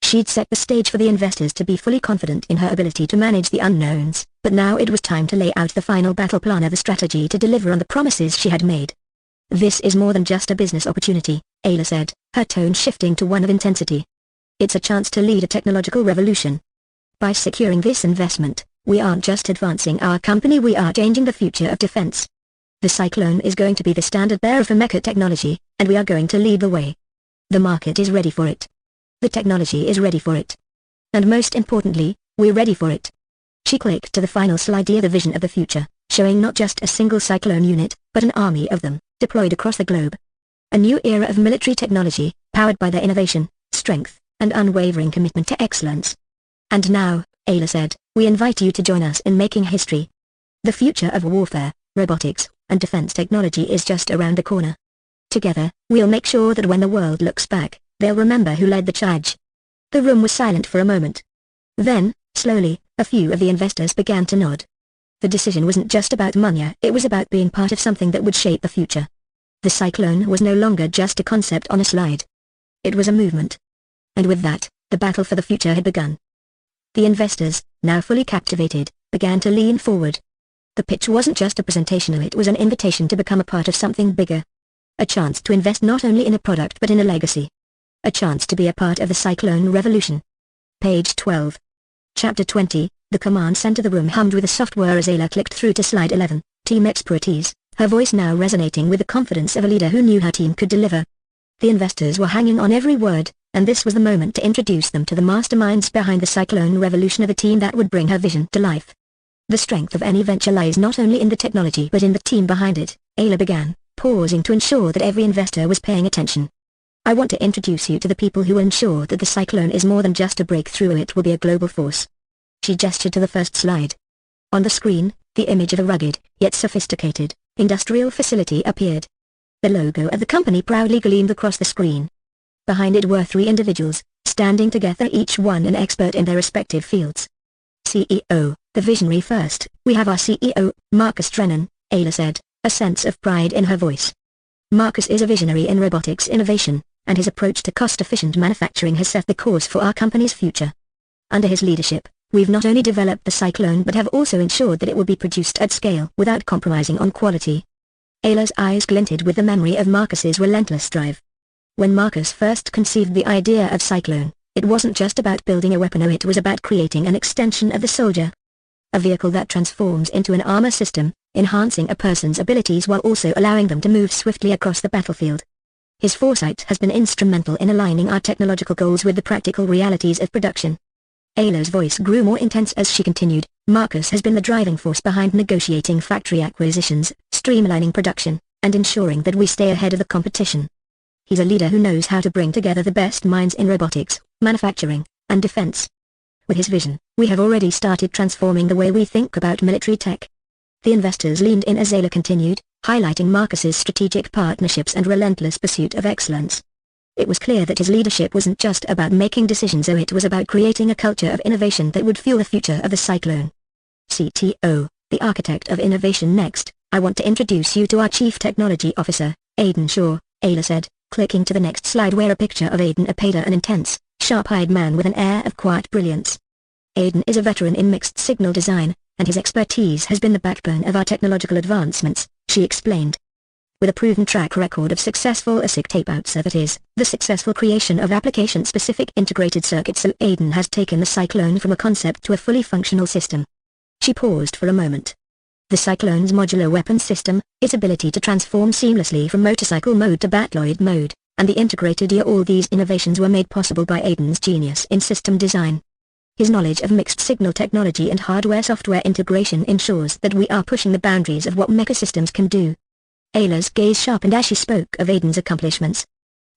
She'd set the stage for the investors to be fully confident in her ability to manage the unknowns, but now it was time to lay out the final battle plan of the strategy to deliver on the promises she had made. This is more than just a business opportunity, Ayla said, her tone shifting to one of intensity. It's a chance to lead a technological revolution. By securing this investment, we aren't just advancing our company, we are changing the future of defense. The Cyclone is going to be the standard bearer for mecha technology, and we are going to lead the way. The market is ready for it. The technology is ready for it. And most importantly, we're ready for it. She clicked to the final slide, the vision of the future, showing not just a single Cyclone unit, but an army of them, deployed across the globe. A new era of military technology, powered by their innovation, strength, and unwavering commitment to excellence. And now, Ayla said, we invite you to join us in making history. The future of warfare, robotics, and defense technology is just around the corner. Together, we'll make sure that when the world looks back, they'll remember who led the charge. The room was silent for a moment. Then, slowly, a few of the investors began to nod. The decision wasn't just about money, it was about being part of something that would shape the future. The Cyclone was no longer just a concept on a slide. It was a movement. And with that, the battle for the future had begun. The investors, now fully captivated, began to lean forward. The pitch wasn't just a presentation, it was an invitation to become a part of something bigger. A chance to invest not only in a product but in a legacy. A chance to be a part of the Cyclone revolution. Page 12. Chapter 20, the command center. The room hummed with a soft whir as Ayla clicked through to slide 11, team expertise, her voice now resonating with the confidence of a leader who knew her team could deliver. The investors were hanging on every word, and this was the moment to introduce them to the masterminds behind the Cyclone revolution, of a team that would bring her vision to life. The strength of any venture lies not only in the technology but in the team behind it, Ayla began, pausing to ensure that every investor was paying attention. I want to introduce you to the people who will ensure that the Cyclone is more than just a breakthrough, it will be a global force. She gestured to the first slide. On the screen, the image of a rugged, yet sophisticated, industrial facility appeared. The logo of the company proudly gleamed across the screen. Behind it were three individuals, standing together, each one an expert in their respective fields. CEO, the visionary first, we have our CEO, Marcus Drennan, Ayla said, a sense of pride in her voice. Marcus is a visionary in robotics innovation, and his approach to cost-efficient manufacturing has set the course for our company's future. Under his leadership, we've not only developed the Cyclone but have also ensured that it will be produced at scale without compromising on quality. Ayla's eyes glinted with the memory of Marcus's relentless drive. When Marcus first conceived the idea of Cyclone, it wasn't just about building a weapon, it was about creating an extension of the soldier. A vehicle that transforms into an armor system, enhancing a person's abilities while also allowing them to move swiftly across the battlefield. His foresight has been instrumental in aligning our technological goals with the practical realities of production. Ayla's voice grew more intense as she continued, Marcus has been the driving force behind negotiating factory acquisitions, streamlining production, and ensuring that we stay ahead of the competition. He's a leader who knows how to bring together the best minds in robotics, manufacturing, and defense. With his vision, we have already started transforming the way we think about military tech. The investors leaned in as Ayla continued, highlighting Marcus's strategic partnerships and relentless pursuit of excellence. It was clear that his leadership wasn't just about making decisions, it was about creating a culture of innovation that would fuel the future of the Cyclone. CTO, the architect of innovation. Next, I want to introduce you to our Chief Technology Officer, Aidan Shaw, Ayla said, clicking to the next slide where a picture of Aidan appeared, an intense, sharp-eyed man with an air of quiet brilliance. Aidan is a veteran in mixed-signal design, and his expertise has been the backbone of our technological advancements, she explained. With a proven track record of successful ASIC tape-outs, that is, the successful creation of application-specific integrated circuits, so Aidan has taken the Cyclone from a concept to a fully functional system. She paused for a moment. The Cyclone's modular weapon system, its ability to transform seamlessly from motorcycle mode to Batloid mode, and the integrated IA, all these innovations were made possible by Aidan's genius in system design. His knowledge of mixed-signal technology and hardware-software integration ensures that we are pushing the boundaries of what mecha systems can do. Ayla's gaze sharpened as she spoke of Aidan's accomplishments.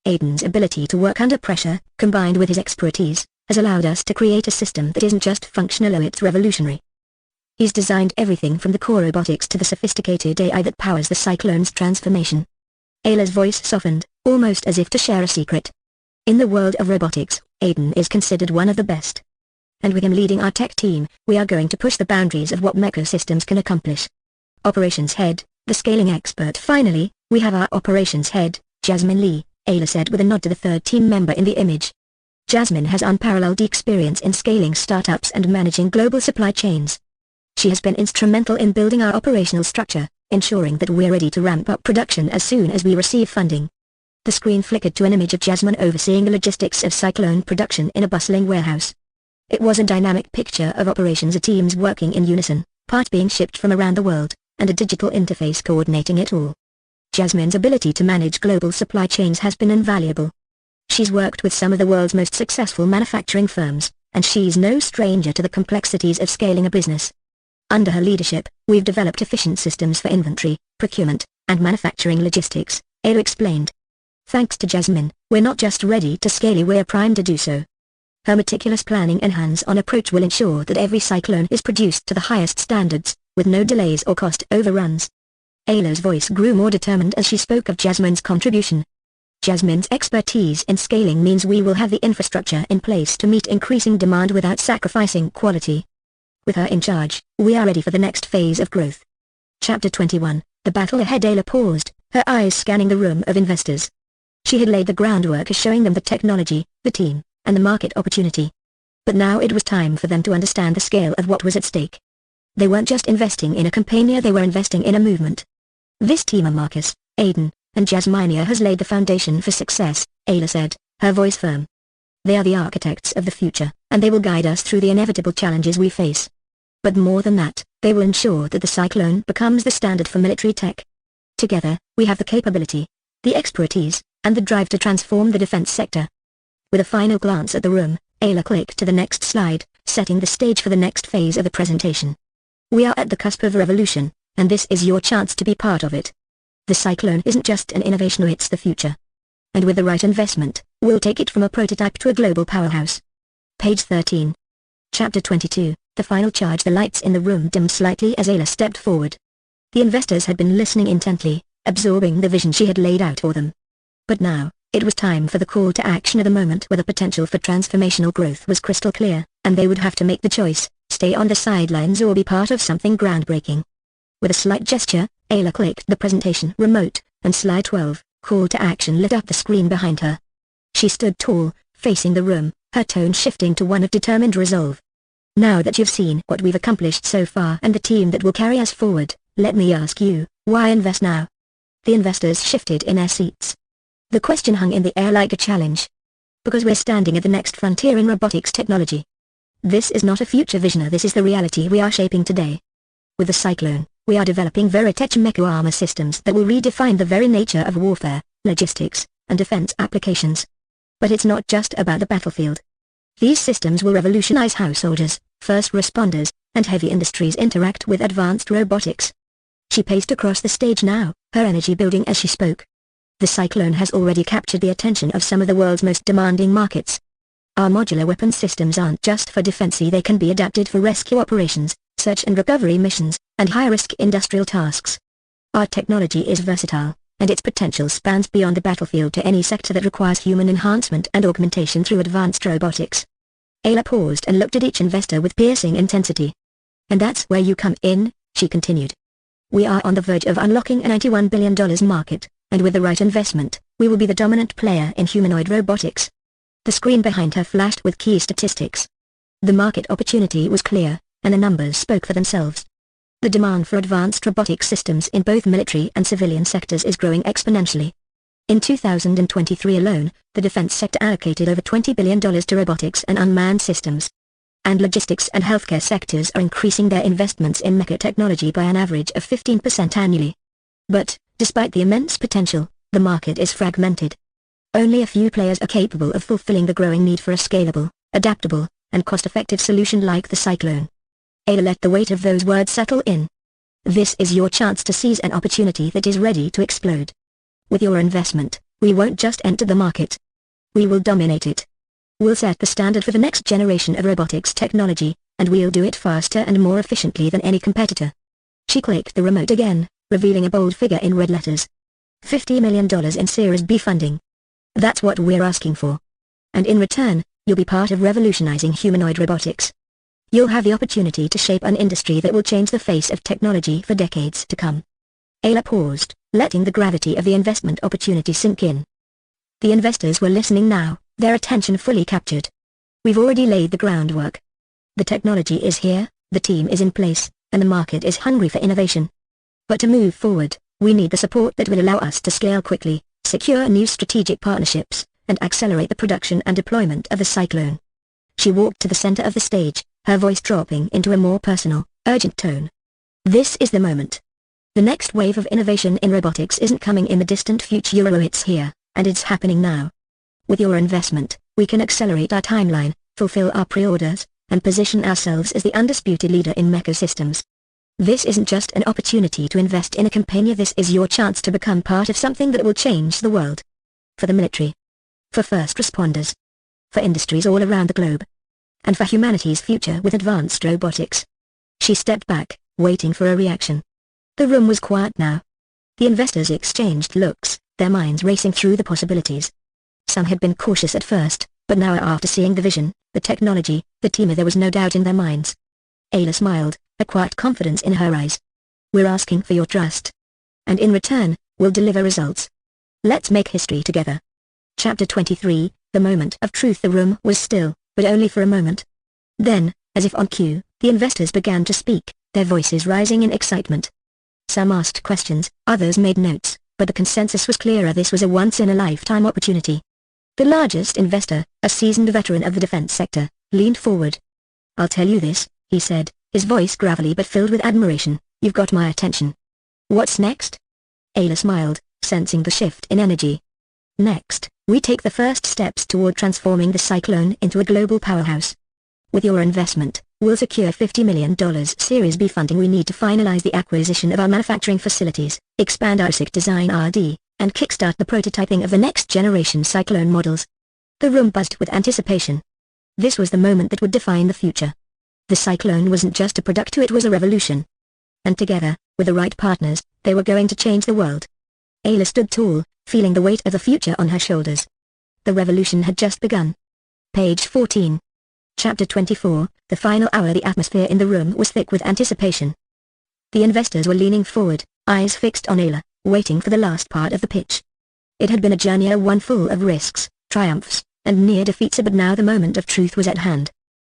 Aidan's ability to work under pressure, combined with his expertise, has allowed us to create a system that isn't just functional, it's revolutionary. He's designed everything from the core robotics to the sophisticated AI that powers the Cyclone's transformation. Ayla's voice softened, almost as if to share a secret. In the world of robotics, Aidan is considered one of the best. And with him leading our tech team, we are going to push the boundaries of what mecha systems can accomplish. Operations Head, the scaling expert. Finally, we have our Operations Head, Jasmine Lee, Ayla said with a nod to the third team member in the image. Jasmine has unparalleled experience in scaling startups and managing global supply chains. She has been instrumental in building our operational structure, ensuring that we're ready to ramp up production as soon as we receive funding. The screen flickered to an image of Jasmine overseeing the logistics of Cyclone production in a bustling warehouse. It was a dynamic picture of operations, teams working in unison, parts being shipped from around the world, and a digital interface coordinating it all. Jasmine's ability to manage global supply chains has been invaluable. She's worked with some of the world's most successful manufacturing firms, and she's no stranger to the complexities of scaling a business. Under her leadership, we've developed efficient systems for inventory, procurement, and manufacturing logistics, Ayla explained. Thanks to Jasmine, we're not just ready to scale, we're primed to do so. Her meticulous planning and hands-on approach will ensure that every Cyclone is produced to the highest standards, with no delays or cost overruns. Ayla's voice grew more determined as she spoke of Jasmine's contribution. Jasmine's expertise in scaling means we will have the infrastructure in place to meet increasing demand without sacrificing quality. With her in charge, we are ready for the next phase of growth. Chapter 21, The Battle Ahead. Ayla paused, her eyes scanning the room of investors. She had laid the groundwork as showing them the technology, the team, and the market opportunity. But now it was time for them to understand the scale of what was at stake. They weren't just investing in a company, they were investing in a movement. This team of Marcus, Aiden, and Jasmine has laid the foundation for success, Ayla said, her voice firm. They are the architects of the future, and they will guide us through the inevitable challenges we face. But more than that, they will ensure that the Cyclone becomes the standard for military tech. Together, we have the capability, the expertise, and the drive to transform the defense sector. With a final glance at the room, Ayla clicked to the next slide, setting the stage for the next phase of the presentation. We are at the cusp of a revolution, and this is your chance to be part of it. The Cyclone isn't just an innovation, it's the future. And with the right investment, we'll take it from a prototype to a global powerhouse. Page 13. Chapter 22, The Final Charge. The lights in the room dimmed slightly as Ayla stepped forward. The investors had been listening intently, absorbing the vision she had laid out for them. But now, it was time for the call to action. At the moment where the potential for transformational growth was crystal clear, and they would have to make the choice, stay on the sidelines or be part of something groundbreaking. With a slight gesture, Ayla clicked the presentation remote, and slide 12, Call to Action, lit up the screen behind her. She stood tall, facing the room, her tone shifting to one of determined resolve. Now that you've seen what we've accomplished so far and the team that will carry us forward, let me ask you, why invest now? The investors shifted in their seats. The question hung in the air like a challenge. Because we're standing at the next frontier in robotics technology. This is not a future vision, this is the reality we are shaping today. With the Cyclone, we are developing Varitech Mech armor systems that will redefine the very nature of warfare, logistics, and defense applications. But it's not just about the battlefield. These systems will revolutionize how soldiers, first responders, and heavy industries interact with advanced robotics. She paced across the stage now, her energy building as she spoke. The Cyclone has already captured the attention of some of the world's most demanding markets. Our modular weapon systems aren't just for defense, they can be adapted for rescue operations, search and recovery missions, and high-risk industrial tasks. Our technology is versatile, and its potential spans beyond the battlefield to any sector that requires human enhancement and augmentation through advanced robotics. Ayla paused and looked at each investor with piercing intensity. And that's where you come in, she continued. We are on the verge of unlocking a $91 billion market, and with the right investment, we will be the dominant player in humanoid robotics. The screen behind her flashed with key statistics. The market opportunity was clear, and the numbers spoke for themselves. The demand for advanced robotic systems in both military and civilian sectors is growing exponentially. In 2023 alone, the defense sector allocated over $20 billion to robotics and unmanned systems. And logistics and healthcare sectors are increasing their investments in mecha technology by an average of 15% annually. But, despite the immense potential, the market is fragmented. Only a few players are capable of fulfilling the growing need for a scalable, adaptable, and cost-effective solution like the Cyclone. Ayla let the weight of those words settle in. This is your chance to seize an opportunity that is ready to explode. With your investment, we won't just enter the market. We will dominate it. We'll set the standard for the next generation of robotics technology, and we'll do it faster and more efficiently than any competitor. She clicked the remote again, revealing a bold figure in red letters. $50 million in Series B funding. That's what we're asking for. And in return, you'll be part of revolutionizing humanoid robotics. You'll have the opportunity to shape an industry that will change the face of technology for decades to come. Ayla paused, letting the gravity of the investment opportunity sink in. The investors were listening now, their attention fully captured. We've already laid the groundwork. The technology is here, the team is in place, and the market is hungry for innovation. But to move forward, we need the support that will allow us to scale quickly, secure new strategic partnerships, and accelerate the production and deployment of the Cyclone. She walked to the center of the stage, her voice dropping into a more personal, urgent tone. This is the moment. The next wave of innovation in robotics isn't coming in the distant future, it's here, and it's happening now. With your investment, we can accelerate our timeline, fulfill our pre-orders, and position ourselves as the undisputed leader in Mech systems. This isn't just an opportunity to invest in a company, this is your chance to become part of something that will change the world. For the military. For first responders. For industries all around the globe. And for humanity's future with advanced robotics. She stepped back, waiting for a reaction. The room was quiet now. The investors exchanged looks, their minds racing through the possibilities. Some had been cautious at first, but now after seeing the vision, the technology, the team, there was no doubt in their minds. Ayla smiled, a quiet confidence in her eyes. We're asking for your trust. And in return, we'll deliver results. Let's make history together. Chapter 23, The Moment of Truth. The room was still, but only for a moment. Then, as if on cue, the investors began to speak, their voices rising in excitement. Some asked questions, others made notes, but the consensus was clearer: this was a once-in-a-lifetime opportunity. The largest investor, a seasoned veteran of the defense sector, leaned forward. I'll tell you this, he said, his voice gravelly but filled with admiration, you've got my attention. What's next? Ayla smiled, sensing the shift in energy. Next, we take the first steps toward transforming the Cyclone into a global powerhouse. With your investment, we'll secure $50 million Series B funding. We need to finalize the acquisition of our manufacturing facilities, expand our ASIC design R&D, and kickstart the prototyping of the next-generation Cyclone models. The room buzzed with anticipation. This was the moment that would define the future. The Cyclone wasn't just a product, it was a revolution. And together, with the right partners, they were going to change the world. Ayla stood tall, feeling the weight of the future on her shoulders. The revolution had just begun. Page 14. Chapter 24, The Final Hour. The atmosphere in the room was thick with anticipation. The investors were leaning forward, eyes fixed on Ayla, waiting for the last part of the pitch. It had been a journey, one full of risks, triumphs, and near defeats, but now the moment of truth was at hand.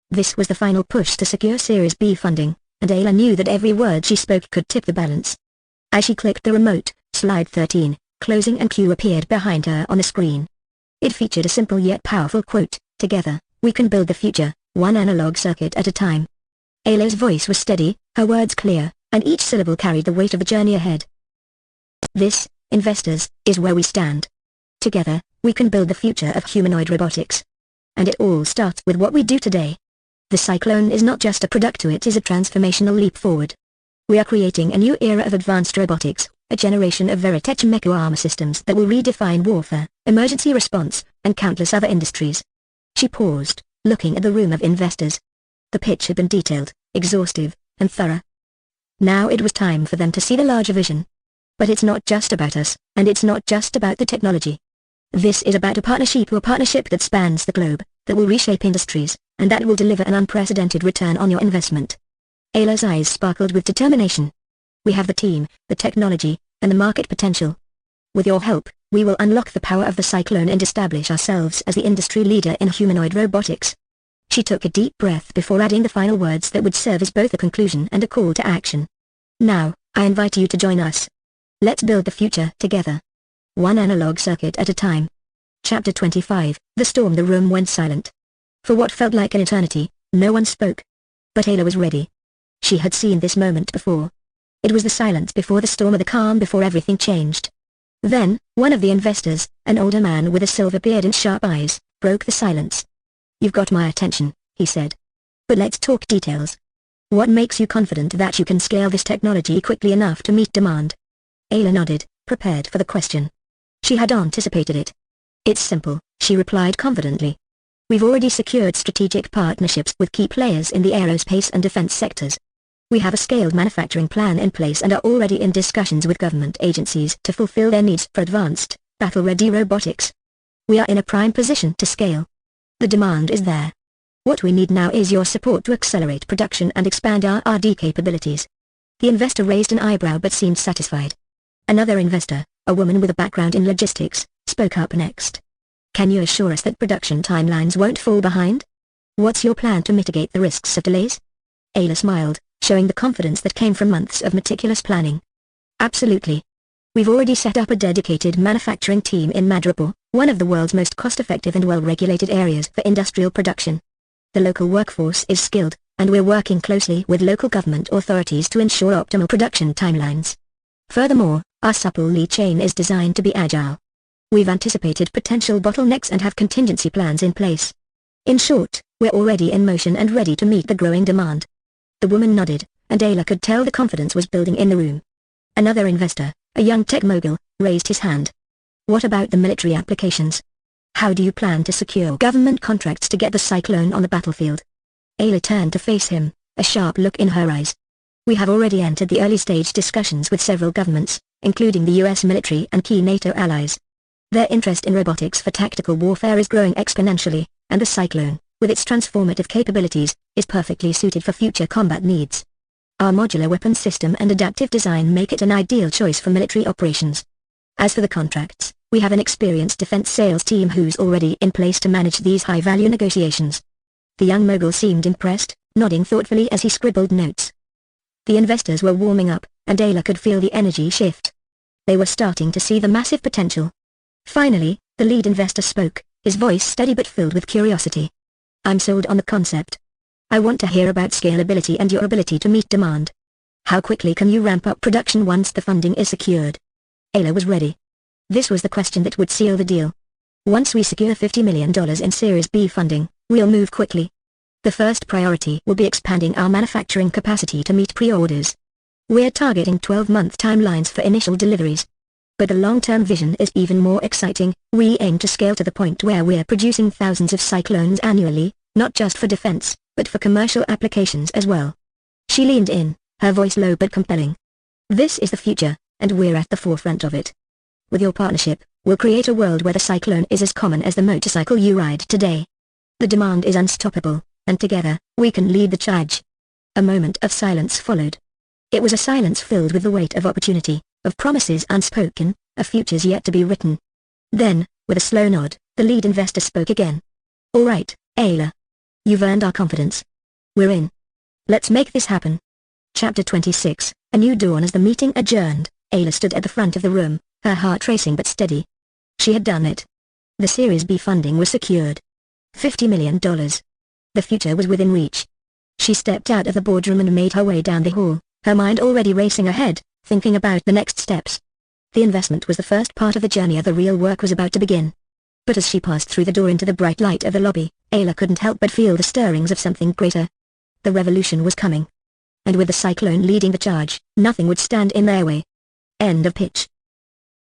This was the final push to secure Series B funding, and Ayla knew that every word she spoke could tip the balance. As she clicked the remote, slide 13, closing and Q appeared behind her on the screen. It featured a simple yet powerful quote, "Together, we can build the future, one analog circuit at a time." Ayla's voice was steady, her words clear, and each syllable carried the weight of the journey ahead. This, investors, is where we stand. Together, we can build the future of humanoid robotics. And it all starts with what we do today. The Cyclone is not just a product, it is a transformational leap forward. We are creating a new era of advanced robotics, a generation of Varitech Mech armor systems that will redefine warfare, emergency response, and countless other industries. She paused, looking at the room of investors. The pitch had been detailed, exhaustive, and thorough. Now it was time for them to see the larger vision. But it's not just about us, and it's not just about the technology. This is about a partnership that spans the globe, that will reshape industries, and that will deliver an unprecedented return on your investment. Ayla's eyes sparkled with determination. We have the team, the technology, and the market potential. With your help, we will unlock the power of the Cyclone and establish ourselves as the industry leader in humanoid robotics. She took a deep breath before adding the final words that would serve as both a conclusion and a call to action. Now, I invite you to join us. Let's build the future together. One analog circuit at a time. Chapter 25, The Storm. The room went silent. For what felt like an eternity, no one spoke. But Ayla was ready. She had seen this moment before. It was the silence before the storm, or the calm before everything changed. Then, one of the investors, an older man with a silver beard and sharp eyes, broke the silence. "You've got my attention," he said. "But let's talk details. What makes you confident that you can scale this technology quickly enough to meet demand?" Ayla nodded, prepared for the question. She had anticipated it. "It's simple," she replied confidently. "We've already secured strategic partnerships with key players in the aerospace and defense sectors. We have a scaled manufacturing plan in place and are already in discussions with government agencies to fulfill their needs for advanced, battle-ready robotics. We are in a prime position to scale. The demand is there. What we need now is your support to accelerate production and expand our R&D capabilities." The investor raised an eyebrow but seemed satisfied. Another investor, a woman with a background in logistics, spoke up next. Can you assure us that production timelines won't fall behind? What's your plan to mitigate the risks of delays? Ayla smiled, showing the confidence that came from months of meticulous planning. Absolutely. We've already set up a dedicated manufacturing team in Madripoor, one of the world's most cost-effective and well-regulated areas for industrial production. The local workforce is skilled, and we're working closely with local government authorities to ensure optimal production timelines. Furthermore, our supple lead chain is designed to be agile. We've anticipated potential bottlenecks and have contingency plans in place. In short, we're already in motion and ready to meet the growing demand. The woman nodded, and Ayla could tell the confidence was building in the room. Another investor, a young tech mogul, raised his hand. What about the military applications? How do you plan to secure government contracts to get the Cyclone on the battlefield? Ayla turned to face him, a sharp look in her eyes. We have already entered the early stage discussions with several governments, including the US military and key NATO allies. Their interest in robotics for tactical warfare is growing exponentially, and the Cyclone, with its transformative capabilities, is perfectly suited for future combat needs. Our modular weapons system and adaptive design make it an ideal choice for military operations. As for the contracts, we have an experienced defense sales team who's already in place to manage these high-value negotiations. The young mogul seemed impressed, nodding thoughtfully as he scribbled notes. The investors were warming up, and Ayla could feel the energy shift. They were starting to see the massive potential. Finally, the lead investor spoke, his voice steady but filled with curiosity. I'm sold on the concept. I want to hear about scalability and your ability to meet demand. How quickly can you ramp up production once the funding is secured? Ayla was ready. This was the question that would seal the deal. Once we secure $50 million in Series B funding, we'll move quickly. The first priority will be expanding our manufacturing capacity to meet pre-orders. We're targeting 12-month timelines for initial deliveries. But the long-term vision is even more exciting. We aim to scale to the point where we're producing thousands of Cyclones annually, not just for defense, but for commercial applications as well. She leaned in, her voice low but compelling. This is the future, and we're at the forefront of it. With your partnership, we'll create a world where the Cyclone is as common as the motorcycle you ride today. The demand is unstoppable, and together, we can lead the charge. A moment of silence followed. It was a silence filled with the weight of opportunity, of promises unspoken, of futures yet to be written. Then, with a slow nod, the lead investor spoke again. All right, Ayla. You've earned our confidence. We're in. Let's make this happen. Chapter 26, A New Dawn. As the meeting adjourned, Ayla stood at the front of the room, her heart racing but steady. She had done it. The Series B funding was secured. $50 million. The future was within reach. She stepped out of the boardroom and made her way down the hall, her mind already racing ahead, thinking about the next steps. The investment was the first part of the journey. The real work was about to begin. But as she passed through the door into the bright light of the lobby, Ayla couldn't help but feel the stirrings of something greater. The revolution was coming. And with the Cyclone leading the charge, nothing would stand in their way. End of pitch.